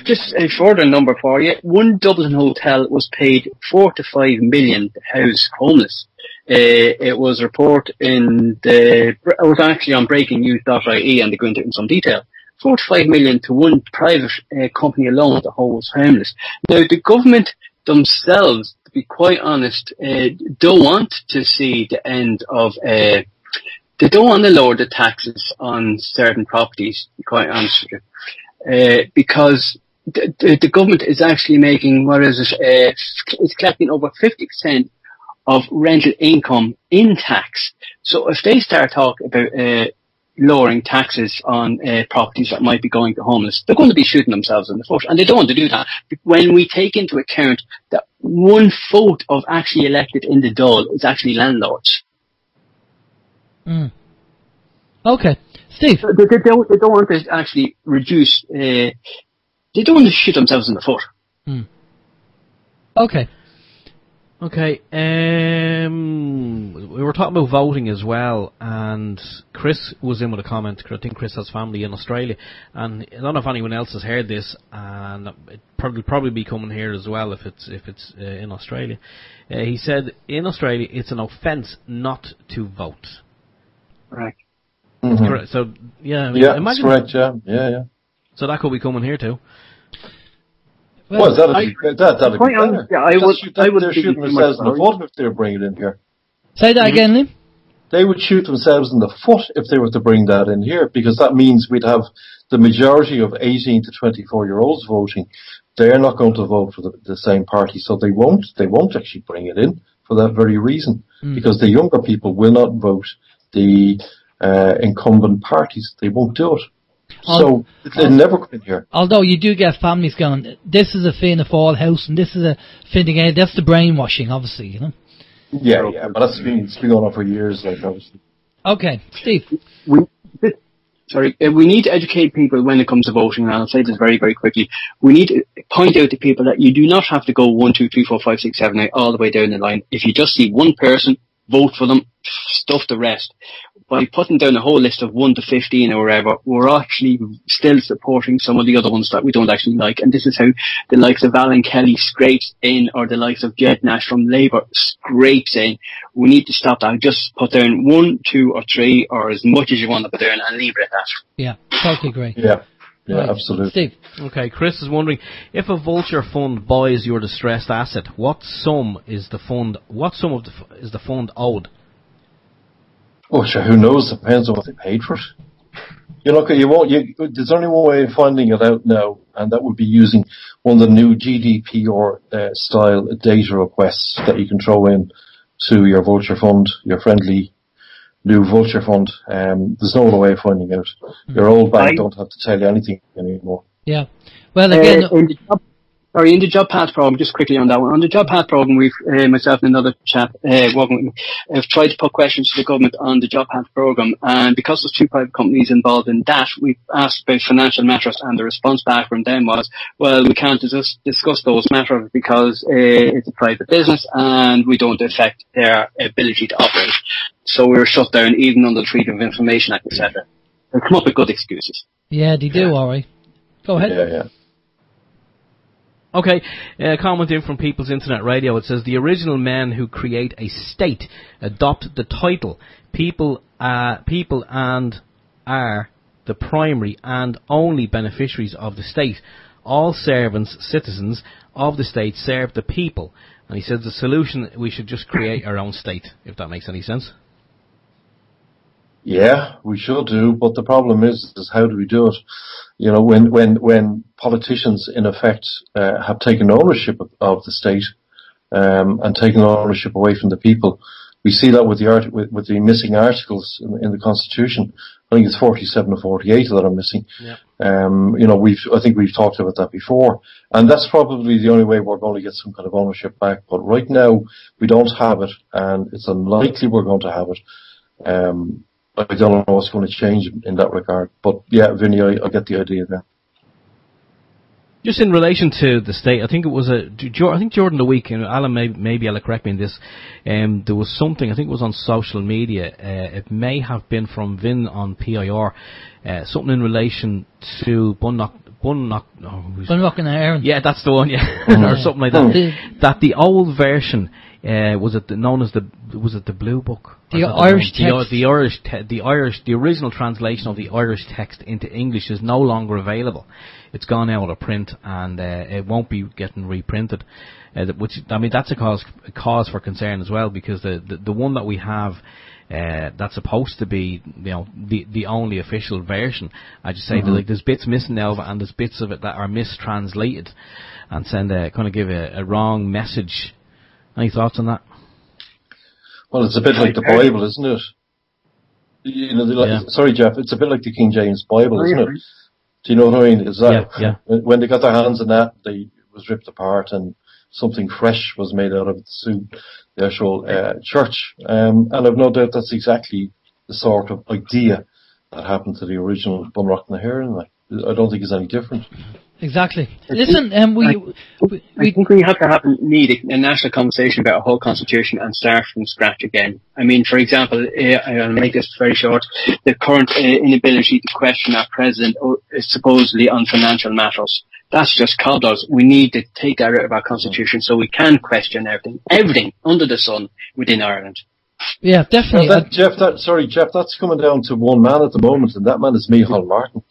Just a further number for you. One Dublin hotel was paid 4 to 5 million to house homeless. It was reported it was actually on breakingnews.ie, and they go into it in some detail. 4 to 5 million to one private company alone to house homeless. Now, the government themselves, to be quite honest, don't want to see the end of, they don't want to lower the taxes on certain properties, to be quite honest with you. Because the government is actually making, it's collecting over 50% of rental income in tax. So if they start talking about lowering taxes on properties that might be going to homeless, they're going to be shooting themselves in the foot, and they don't want to do that. When we take into account that 1/4 of actually elected in the Dáil is actually landlords. Mm. Okay. Steve? They don't want to actually reduce, they don't want to shoot themselves in the foot. Mm. Okay. Okay, we were talking about voting as well, and Chris was in with a comment. I think Chris has family in Australia, and I don't know if anyone else has heard this, and it probably be coming here as well if it's in Australia. He said in Australia it's an offence not to vote. Right. Mm-hmm. Correct. So yeah, I mean, yeah, imagine that's correct. Yeah. So that could be coming here too. Well, that'd be better. Yeah, I would they're shooting themselves in the foot if they were bringing it in here. Say that again, Liam? They would shoot themselves in the foot if they were to bring that in here, because that means we'd have the majority of 18 to 24-year-olds voting. They're not going to vote for the same party, so they won't actually bring it in for that very reason, because the younger people will not vote the incumbent parties. They won't do it. So they'll never come in here. Although you do get families going, this is a Fianna Fáil house and this is a Fine Gael. That's the brainwashing, obviously, you know. Yeah, but it's been going on for years, like, obviously. Okay, Steve. We need to educate people when it comes to voting, and I'll say this very, very quickly. We need to point out to people that you do not have to go 1, 2, 3, 4, 5, 6, 7, 8 all the way down the line. If you just see one person, vote for them, stuff the rest. By putting down a whole list of 1 to 15 or whatever, we're actually still supporting some of the other ones that we don't actually like. And this is how the likes of Alan Kelly scrapes in, or the likes of Jed Nash from Labour scrapes in. We need to stop that. Just put down 1, 2 or 3 or as much as you want to put down and leave it at that. Yeah, totally agree. Yeah, right. Absolutely. Steve. Okay, Chris is wondering, if a vulture fund buys your distressed asset, what sum is the fund owed? Oh, sure, who knows? Depends on what they paid for it. There's only one way of finding it out now, and that would be using one of the new GDPR style data requests that you can throw in to your vulture fund, your friendly new vulture fund. There's no other way of finding out. Your old bank don't have to tell you anything anymore. Yeah. Well, again, in the Job Path program, just quickly on that one. On the Job Path program, we've, myself and another chap, working with me, have tried to put questions to the government on the Job Path program, and because there's 2 private companies involved in that, we've asked about financial matters, and the response back from them was, well, we can't discuss those matters because it's a private business and we don't affect their ability to operate. So we were shut down even under the Freedom of Information Act, etc. They come up with good excuses. Yeah, they do, alright. Go ahead. Yeah. Okay, comment in from People's Internet Radio. It says, the original men who create a state adopt the title people and are the primary and only beneficiaries of the state. All servants, citizens of the state serve the people. And he says the solution, we should just create our own state, if that makes any sense. Yeah, we should do, but the problem is how do we do it? You know, when politicians in effect have taken ownership of the state and taken ownership away from the people, we see that with the missing articles in the Constitution. I think it's 47 or 48 that are missing. Yeah. I think we've talked about that before, and that's probably the only way we're going to get some kind of ownership back. But right now, we don't have it, and it's unlikely we're going to have it. I don't know what's going to change in that regard. But yeah, Vinny, I get the idea there. Just in relation to the state, I think it was during the week, and Alan maybe I'll correct me in this, there was something, I think it was on social media, it may have been from Vin on PIR, something in relation to Bunnock and Aaron. Yeah, that's the one, yeah. Or something like that. That the old version, was it the Blue Book? The Irish text. The original translation of the Irish text into English is no longer available. It's gone out of print, and it won't be getting reprinted. Which, I mean, that's a cause for concern as well, because the one that we have, that's supposed to be, the only official version. I just say that, like, there's bits missing now, and there's bits of it that are mistranslated, and kind of give a wrong message. Any thoughts on that? Well, it's a bit like the Bible, isn't it? Sorry, Jeff, it's a bit like the King James Bible, isn't it? Do you know what I mean? Is that when they got their hands on that, it was ripped apart and something fresh was made out of it to suit the actual church. And I've no doubt that's exactly the sort of idea that happened to the original Bunrock na HÉireann. I don't think it's any different. Exactly. Listen, I think we have to need a national conversation about a whole constitution and start from scratch again. I mean, for example, I'll make this very short, the current inability to question our president supposedly on financial matters. That's just cobblers. We need to take that out of our constitution so we can question everything under the sun within Ireland. Yeah, definitely. Jeff, that's coming down to one man at the moment, and that man is Micheál Martin.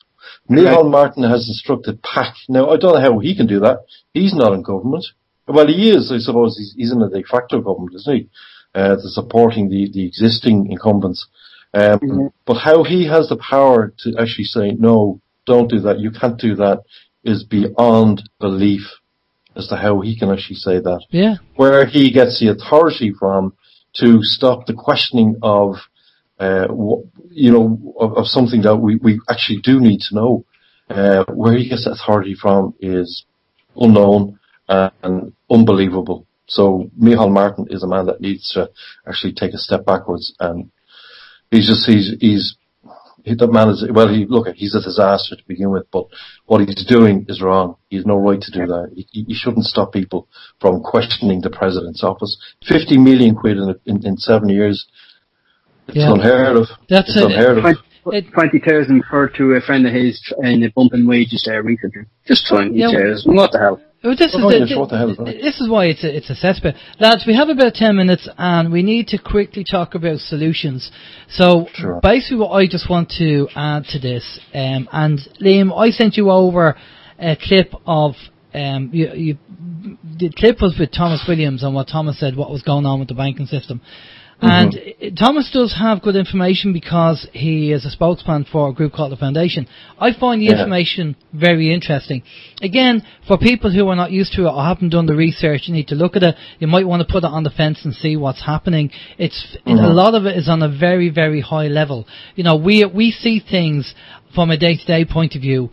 Micheál Martin has instructed PAC. Now, I don't know how he can do that. He's not in government. Well, he is, I suppose. He's in a de facto government, isn't he? Supporting the existing incumbents. But how he has the power to actually say, no, don't do that, you can't do that, is beyond belief as to how he can actually say that. Yeah. Where he gets the authority from to stop the questioning of of something that we actually do need to know. Where he gets that authority from is unknown and unbelievable. So Micheál Martin is a man that needs to actually take a step backwards, and he's a disaster to begin with, but what he's doing is wrong. He has no right to do that. He shouldn't stop people from questioning the president's office. 50 million quid in 7 years. It's unheard of. That's unheard of. 20,000 to a friend of his in a bump in wages there recently. Just 20,000. What the hell? This is why it's a cesspit. Lads, we have about 10 minutes and we need to quickly talk about solutions. So basically what I just want to add to this, and Liam, I sent you over a clip of, the clip was with Thomas Williams and what Thomas said, what was going on with the banking system. And Thomas does have good information because he is a spokesman for a group called the Foundation. I find the information very interesting. Again, for people who are not used to it or haven't done the research, you need to look at it. You might want to put it on the fence and see what's happening. A lot of it is on a very, very high level. We see things from a day-to-day point of view.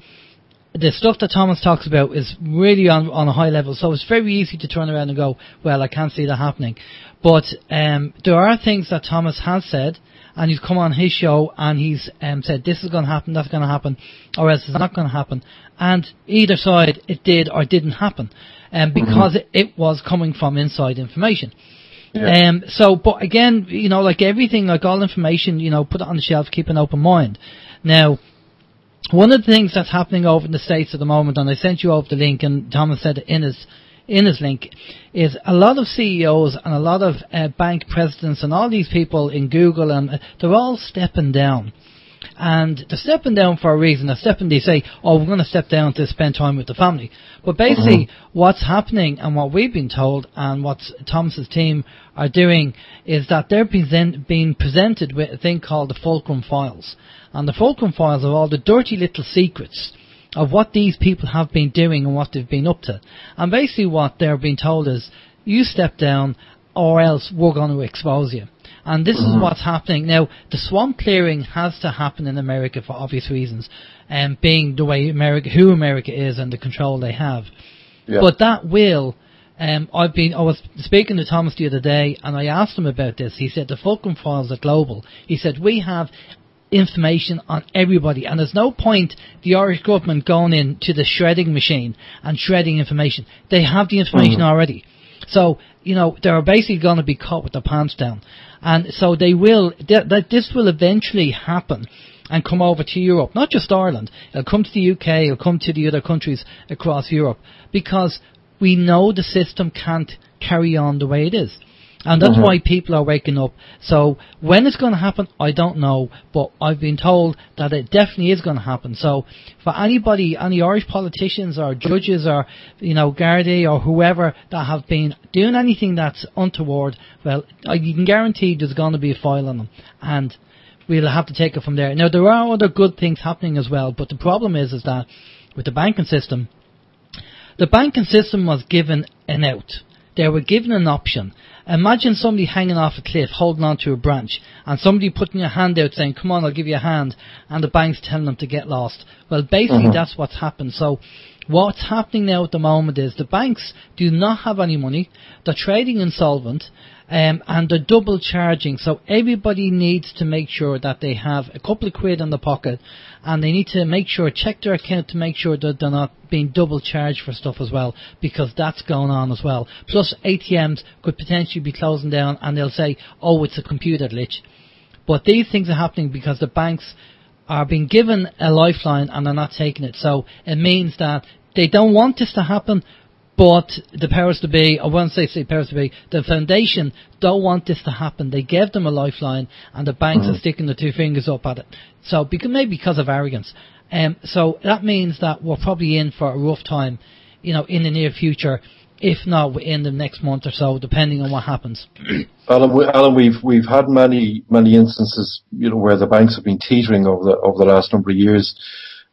The stuff that Thomas talks about is really on a high level, so it's very easy to turn around and go, well, I can't see that happening. But there are things that Thomas has said, and he's come on his show and he's said this is going to happen, that's going to happen, or else it's not going to happen. And either side, it did or didn't happen, because it was coming from inside information. Yeah. But again, like everything, like all information, put it on the shelf, keep an open mind. Now, one of the things that's happening over in the States at the moment, and I sent you over the link, and Thomas said it in his link, is a lot of CEOs and a lot of bank presidents and all these people in Google, and they're all stepping down. And they're stepping down for a reason. They say, we're going to step down to spend time with the family. But basically, what's happening and what we've been told and what Thomas's team are doing is that they're being presented with a thing called the Fulcrum Files. And the Fulcrum Files are all the dirty little secrets of what these people have been doing and what they've been up to. And basically what they're being told is, you step down or else we're going to expose you. And this is what's happening. Now, the swamp clearing has to happen in America for obvious reasons, being the way who America is and the control they have. Yeah. But that will, I was speaking to Thomas the other day, and I asked him about this. He said the Fulcrum Files are global. He said, we have information on everybody, and there's no point the Irish government going into the shredding machine and shredding information. They have the information already. So, they're basically going to be caught with their pants down. And so they will, this will eventually happen and come over to Europe, not just Ireland. It'll come to the UK, it'll come to the other countries across Europe, because we know the system can't carry on the way it is. And that's why people are waking up. So when it's going to happen, I don't know, but I've been told that it definitely is going to happen. So for anybody, any Irish politicians or judges or, Gardai or whoever that have been doing anything that's untoward, well, you can guarantee there's going to be a file on them. And we'll have to take it from there. Now, there are other good things happening as well, but the problem is that with the banking system was given an out. They were given an option. Imagine somebody hanging off a cliff, holding on to a branch, and somebody putting a hand out saying, come on, I'll give you a hand, and the bank's telling them to get lost. Well, basically, that's what's happened. So what's happening now at the moment is the banks do not have any money. They're trading insolvent, and they're double charging. So everybody needs to make sure that they have a couple of quid in the pocket, and they need to check their account to make sure that they're not being double charged for stuff as well, because that's going on as well. Plus ATMs could potentially be closing down, and they'll say, oh, it's a computer glitch. But these things are happening because the banks are being given a lifeline and they're not taking it. So it means that they don't want this to happen, but the powers to be, I won't say powers to be, the foundation don't want this to happen. They gave them a lifeline, and the banks are sticking their two fingers up at it. So maybe because of arrogance. So that means that we're probably in for a rough time, in the near future, if not within the next month or so, depending on what happens. Alan, we've had many instances, where the banks have been teetering over the last number of years,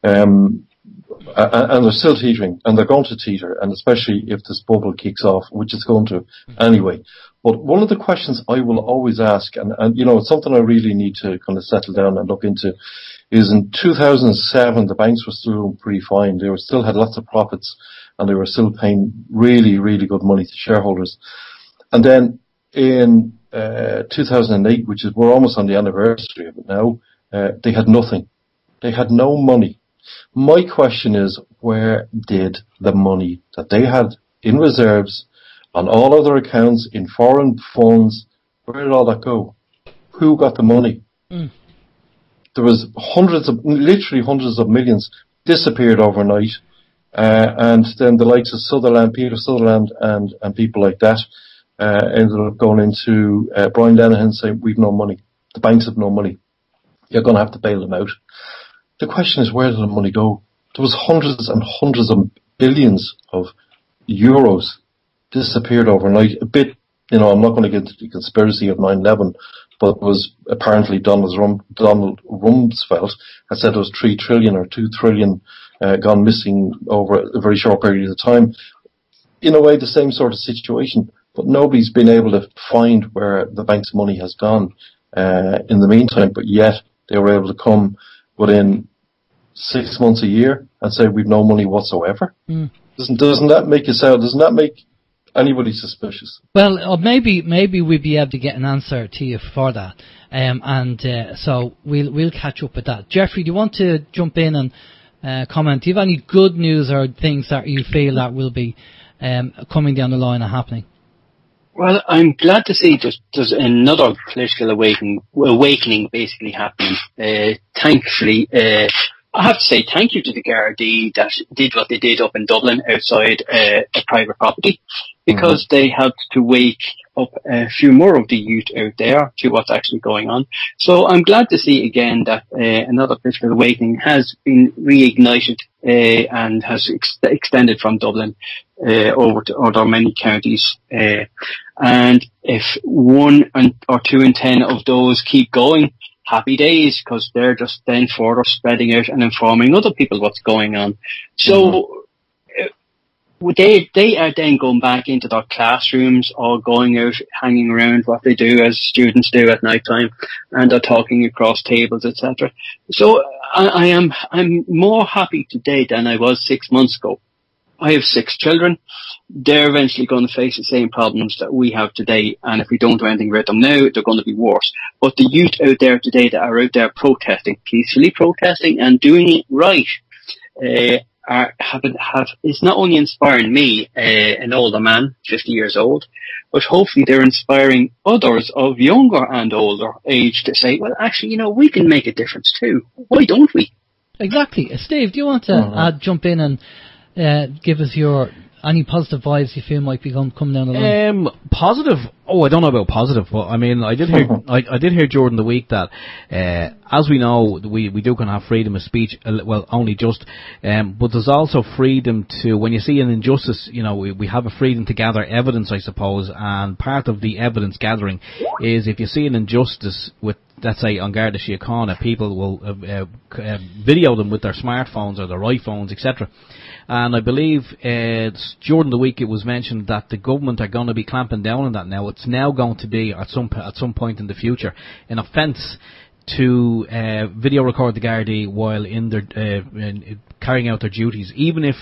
and they're still teetering, and they're going to teeter, and especially if this bubble kicks off, which it's going to anyway. But one of the questions I will always ask, and it's something I really need to kind of settle down and look into, is in 2007 the banks were still doing pretty fine. They still had lots of profits, and they were still paying really, really good money to shareholders. And then in 2008, we're almost on the anniversary of it now, they had nothing. They had no money. My question is, where did the money that they had in reserves, on all other accounts, in foreign funds, where did all that go? Who got the money? There was literally hundreds of millions disappeared overnight, and then the likes of Peter Sutherland and people like that ended up going into Brian Lenihan saying, we've no money. The banks have no money. You're going to have to bail them out. The question is, where did the money go? There was hundreds and hundreds of billions of euros disappeared overnight. A bit, I'm not going to get into the conspiracy of 9/11, but it was apparently Donald Rumsfeld had said it was 3 trillion or 2 trillion gone missing over a very short period of time. In a way, the same sort of situation, but nobody's been able to find where the bank's money has gone in the meantime, but yet they were able to come within 6 months, a year, and say we've no money whatsoever. Doesn't that make anybody suspicious? Well, maybe we'd be able to get an answer to you for that, so we'll catch up with that. Jeffrey, do you want to jump in and comment? Do you have any good news or things that you feel that will be coming down the line and happening? Well, I'm glad to see there's another political awakening basically happening. Thankfully, I have to say thank you to the Gardai that did what they did up in Dublin outside a private property, because they helped to wake up a few more of the youth out there to what's actually going on. So I'm glad to see again that another political awakening has been reignited and has extended from Dublin over to other many counties. And if 1 or 2 in 10 of those keep going, happy days, because they're just then further spreading out and informing other people what's going on. So they are then going back into their classrooms or going out, hanging around, what they do as students do at night time, and they're talking across tables, etc. So I'm more happy today than I was 6 months ago. I have 6 children. They're eventually going to face the same problems that we have today, and if we don't do anything about them now, they're going to be worse. But the youth out there today that are out there protesting, peacefully protesting and doing it right, it's not only inspiring me, an older man, 50 years old, but hopefully they're inspiring others of younger and older age to say, well, actually, we can make a difference too. Why don't we? Exactly. Steve, do you want to jump in and give us any positive vibes you feel might be coming down the line? Positive. Oh, I don't know about positive, but I mean, I did hear I did hear during the week that as we know, we do kind of have freedom of speech. Well, only just, but there's also freedom to, when you see an injustice, we have a freedom to gather evidence, I suppose, and part of the evidence gathering is if you see an injustice with, let's say, on Garda Síochána, people will video them with their smartphones or their iPhones, etc. And I believe during the week it was mentioned that the government are going to be clamping down on that now. It's now going to be, at some point in the future, an offence to video record the Gardaí while in their carrying out their duties, even if,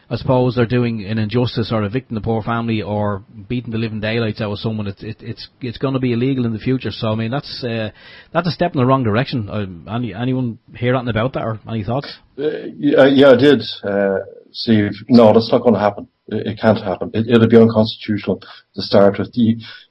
I suppose, they're doing an injustice or evicting the poor family or beating the living daylights out of someone. It's going to be illegal in the future. So I mean, that's a step in the wrong direction. Anyone hear anything about that, or any thoughts? Yeah, I did. Steve, no, that's not going to happen. It can't happen. It'll be unconstitutional to start with.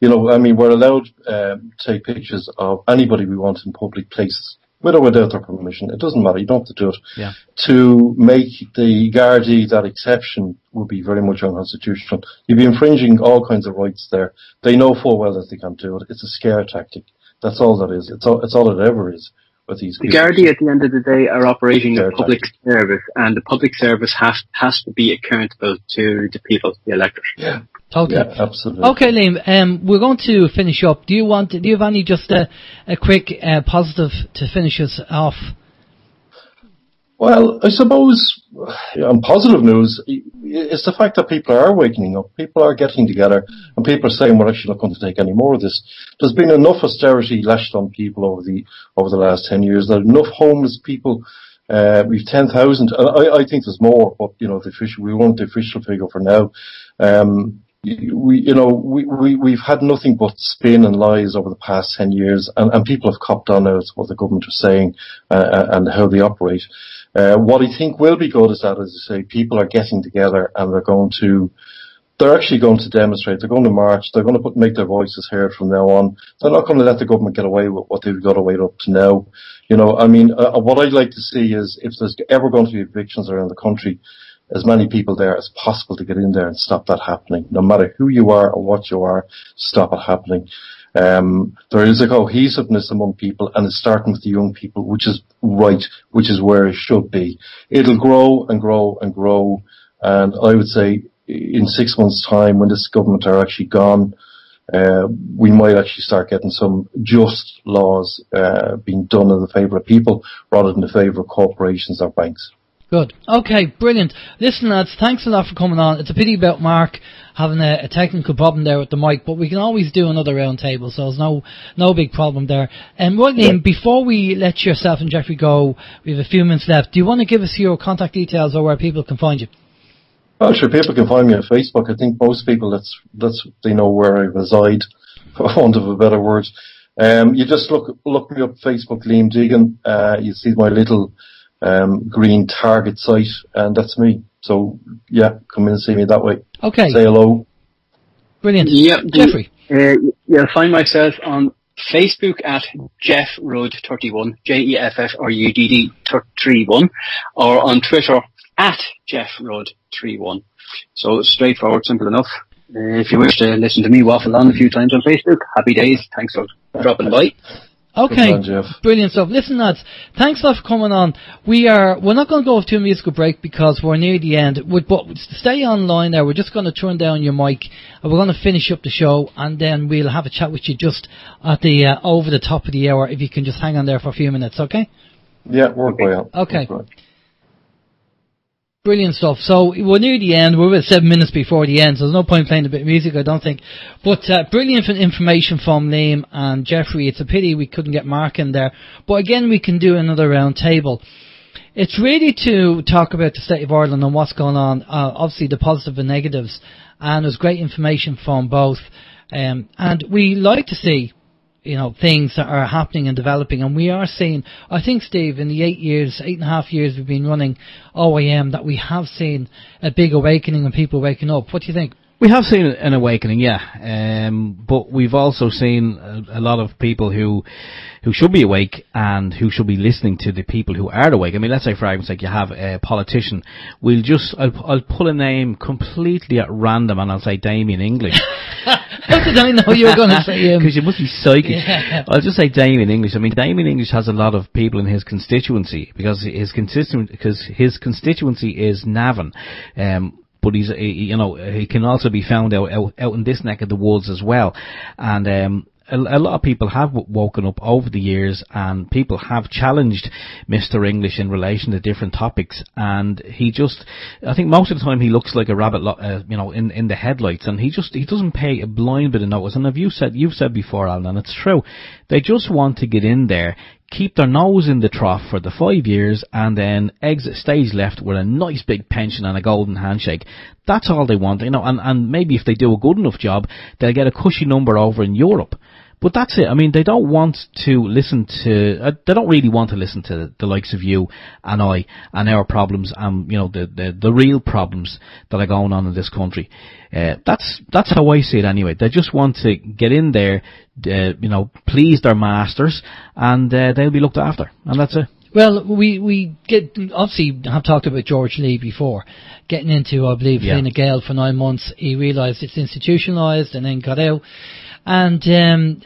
We're allowed to take pictures of anybody we want in public places, with or without their permission. It doesn't matter. You don't have to do it. Yeah. To make the Gardaí that exception would be very much unconstitutional. You'd be infringing all kinds of rights there. They know full well that they can't do it. It's a scare tactic. That's all that is. It's all it ever is. The Gardaí at the end of the day are operating a public service, and the public service has to be accountable to the people, the electorate. Yeah. Okay. Yeah, absolutely. Okay, Liam, we're going to finish up. Do you have any just a quick positive to finish us off? Well, I suppose on positive news, it's the fact that people are waking up, people are getting together, and people are saying we're actually not going to take any more of this. There's been enough austerity lashed on people over the last 10 years. There are enough homeless people. We've 10,000. I think there's more, but we want the official figure for now. We've had nothing but spin and lies over the past 10 years, and people have copped on out what the government are saying and how they operate. What I think will be good is that, as I say, people are getting together and they're actually going to demonstrate. They're going to march. They're going to make their voices heard from now on. They're not going to let the government get away with what they've got away up to now. What I'd like to see is if there's ever going to be evictions around the country, as many people there as possible to get in there and stop that happening. No matter who you are or what you are, stop it happening. There is a cohesiveness among people, and it's starting with the young people, which is right, which is where it should be. It'll grow and grow and grow, and I would say in 6 months' time, when this government are actually gone, we might actually start getting some just laws being done in the favour of people rather than the favour of corporations or banks. Good. Okay, brilliant. Listen, lads, thanks a lot for coming on. It's a pity about Mark having a technical problem there with the mic, but we can always do another round table, so there's no big problem there. And Liam, before we let yourself and Jeffrey go, we have a few minutes left. Do you want to give us your contact details or where people can find you? Well, sure, people can find me on Facebook. I think most people, they know where I reside, for want of a better word. You just look me up Facebook, Liam Deegan. You see my little green target site, and that's me. So yeah, come in and see me that way. Okay. Say hello. Brilliant. Yep. Jeffrey. You'll find myself on Facebook at JeffRud31, JEFFRUDD31, or on Twitter at JeffRud31. So straightforward, simple enough. If you wish to listen to me waffle on a few times on Facebook, happy days. Thanks for dropping by. Okay, on, brilliant stuff. Listen, lads, thanks a lot for coming on. We're not going to go to a musical break because we're near the end. But stay online there. We're just going to turn down your mic, and we're going to finish up the show, and then we'll have a chat with you just at the over the top of the hour. If you can just hang on there for a few minutes, okay? Yeah, work well. Okay. Okay. Work well. Brilliant stuff. Listen, lads, thanks a lot for coming on. We are not going to go to a musical break because we're near the end. But we're going to finish up the show, and then we'll have a chat with you just at the over the top of the hour. If you can just hang on there for a few minutes, okay? Brilliant stuff. So we're near the end. We're about 7 minutes before the end, so there's no point playing a bit of music, I don't think. But brilliant information from Liam and Jeffrey. It's a pity we couldn't get Mark in there. But again, we can do another round table. It's really to talk about the state of Ireland and what's going on, obviously the positive and negatives. And there's great information from both. And we like to see, things that are happening and developing, and we are seeing, I think, Steve, in the 8.5 years we've been running OYM, that we have seen a big awakening and people waking up. What do you think? We have seen an awakening, yeah, but we've also seen a lot of people who should be awake and who should be listening to the people who are awake. I mean, let's say for argument's sake you have a politician. I'll pull a name completely at random and I'll say Damien English. How did I know you were going to say him? Because you must be psychic. Yeah. I'll just say Damien English. I mean, Damien English has a lot of people in his constituency because his constituency is Navan. But he can also be found out in this neck of the woods as well. And a lot of people have woken up over the years, and people have challenged Mr. English in relation to different topics. And I think most of the time he looks like a rabbit, in the headlights, and he doesn't pay a blind bit of notice. And you've said before, Alan, and it's true, they just want to get in there, keep their nose in the trough for the 5 years, and then exit stage left with a nice big pension and a golden handshake. That's all they want, and maybe if they do a good enough job, they'll get a cushy number over in Europe. But that's it. I mean, they don't want to listen to, they don't really want to listen to the likes of you and I and our problems and, the real problems that are going on in this country. That's how I see it anyway. They just want to get in there, please their masters, and they'll be looked after. And that's it. Well, we obviously have talked about George Lee before, getting into, I believe, Fine Gael for 9 months. He realised it's institutionalised and then got out. And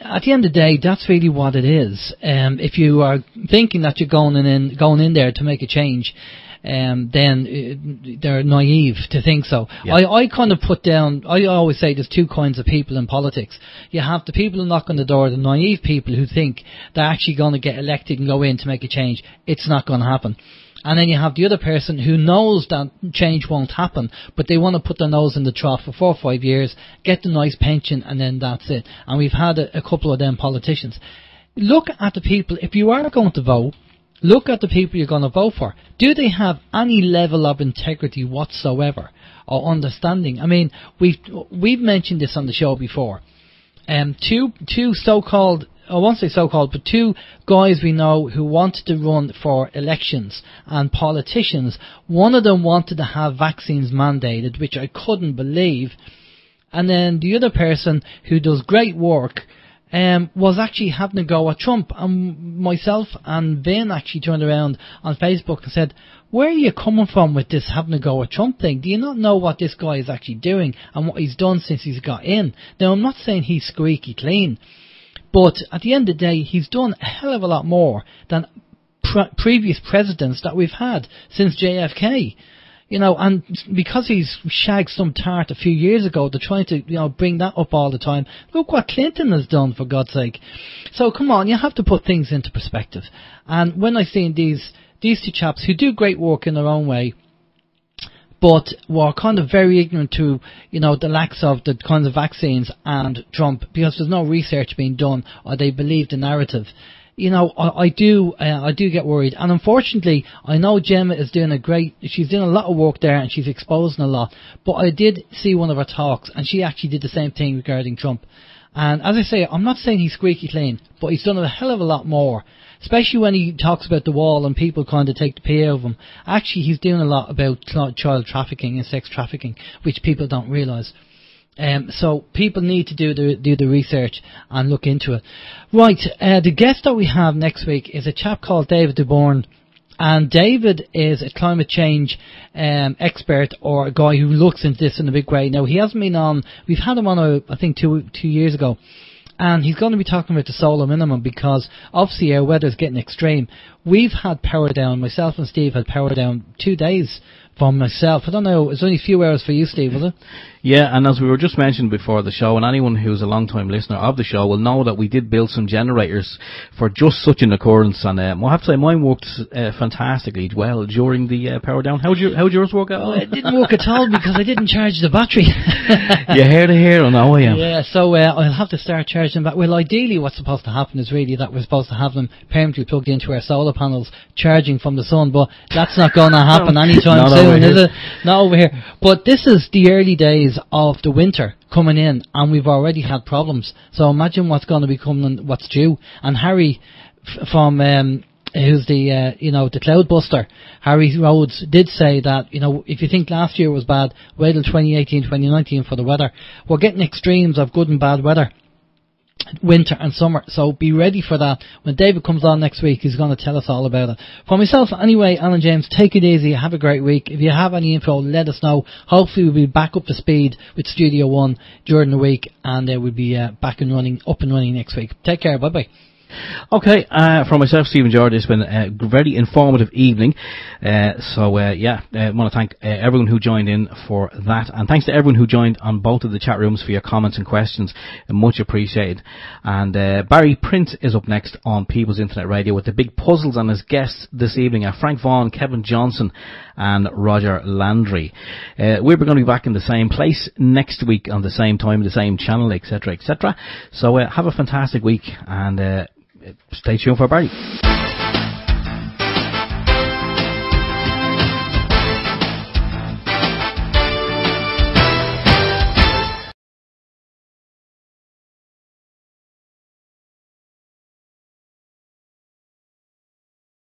at the end of the day, that's really what it is. If you are thinking that you're going in there to make a change, then they're naive to think so. Yeah. I kind of put down, I always say there's two kinds of people in politics. You have the people who knock on the door, the naive people who think they're actually going to get elected and go in to make a change. It's not going to happen. And then you have the other person who knows that change won't happen, but they want to put their nose in the trough for 4 or 5 years, get the nice pension, and then that's it. And we've had a couple of them politicians. Look at the people, if you are going to vote, look at the people you're going to vote for. Do they have any level of integrity whatsoever or understanding? I mean, we've mentioned this on the show before. Two so-called, I won't say so-called, but two guys we know who wanted to run for elections and politicians. One of them wanted to have vaccines mandated, which I couldn't believe. And then the other person who does great work was actually having a go at Trump. And myself and Vin actually turned around on Facebook and said, where are you coming from with this having a go at Trump thing? Do you not know what this guy is actually doing and what he's done since he's got in? Now, I'm not saying he's squeaky clean, but at the end of the day, he's done a hell of a lot more than previous presidents that we've had since JFK. And because he's shagged some tart a few years ago, they're trying to, bring that up all the time. Look what Clinton has done, for God's sake. So come on, you have to put things into perspective. And when I see these two chaps who do great work in their own way, but were kind of very ignorant to, the lacks of the kinds of vaccines and Trump, because there's no research being done, or they believe the narrative. I do get worried. And unfortunately, I know Gemma is she's doing a lot of work there and she's exposing a lot. But I did see one of her talks and she actually did the same thing regarding Trump. And as I say, I'm not saying he's squeaky clean, but he's done a hell of a lot more. Especially when he talks about the wall and people kind of take the pay of him. Actually, he's doing a lot about child trafficking and sex trafficking, which people don't realise. So people need to do the research and look into it. Right, the guest that we have next week is a chap called David DeBourne. And David is a climate change expert, or a guy who looks into this in a big way. Now, he hasn't been on, we've had him on, I think, two years ago. And he's going to be talking about the solar minimum because obviously our weather's getting extreme. We've had power down, myself and Steve had power down 2 days from myself. I don't know, it's only a few hours for you, Steve, was it? Yeah, and as we were just mentioned before the show, and anyone who's a long-time listener of the show will know that we did build some generators for just such an occurrence, and I have to say mine worked fantastically well during the power down. How'd yours work out? Oh, it didn't work at all because I didn't charge the battery. You heard it here on OYM. Yeah, so I'll have to start charging back. Well, ideally what's supposed to happen is really that we're supposed to have them permanently plugged into our solar panels, charging from the sun, but that's not going to happen anytime soon, is it? Not over here. But this is the early days of the winter coming in, and we've already had problems. So imagine what's going to be coming, what's due. And Harry from who's the the Cloudbuster, Harry Rhodes, did say that if you think last year was bad, wait till 2018, 2019 for the weather. We're getting extremes of good and bad weather, winter and summer, so be ready for that. When David comes on next week, he's going to tell us all about it. For myself anyway, Alan James, take it easy, have a great week. If you have any info, let us know. Hopefully we'll be back up to speed with Studio 1 during the week, and we'll be up and running next week. Take care, bye bye. Okay, for myself, Stephen George, it's been a very informative evening. I want to thank everyone who joined in for that, and thanks to everyone who joined on both of the chat rooms for your comments and questions. Much appreciated. And Barry Prince is up next on People's Internet Radio with the big puzzles, and his guests this evening are Frank Vaughan, Kevin Johnson and Roger Landry. We're going to be back in the same place next week on the same time, the same channel, etc., etc. So have a fantastic week, and stay tuned for Barry.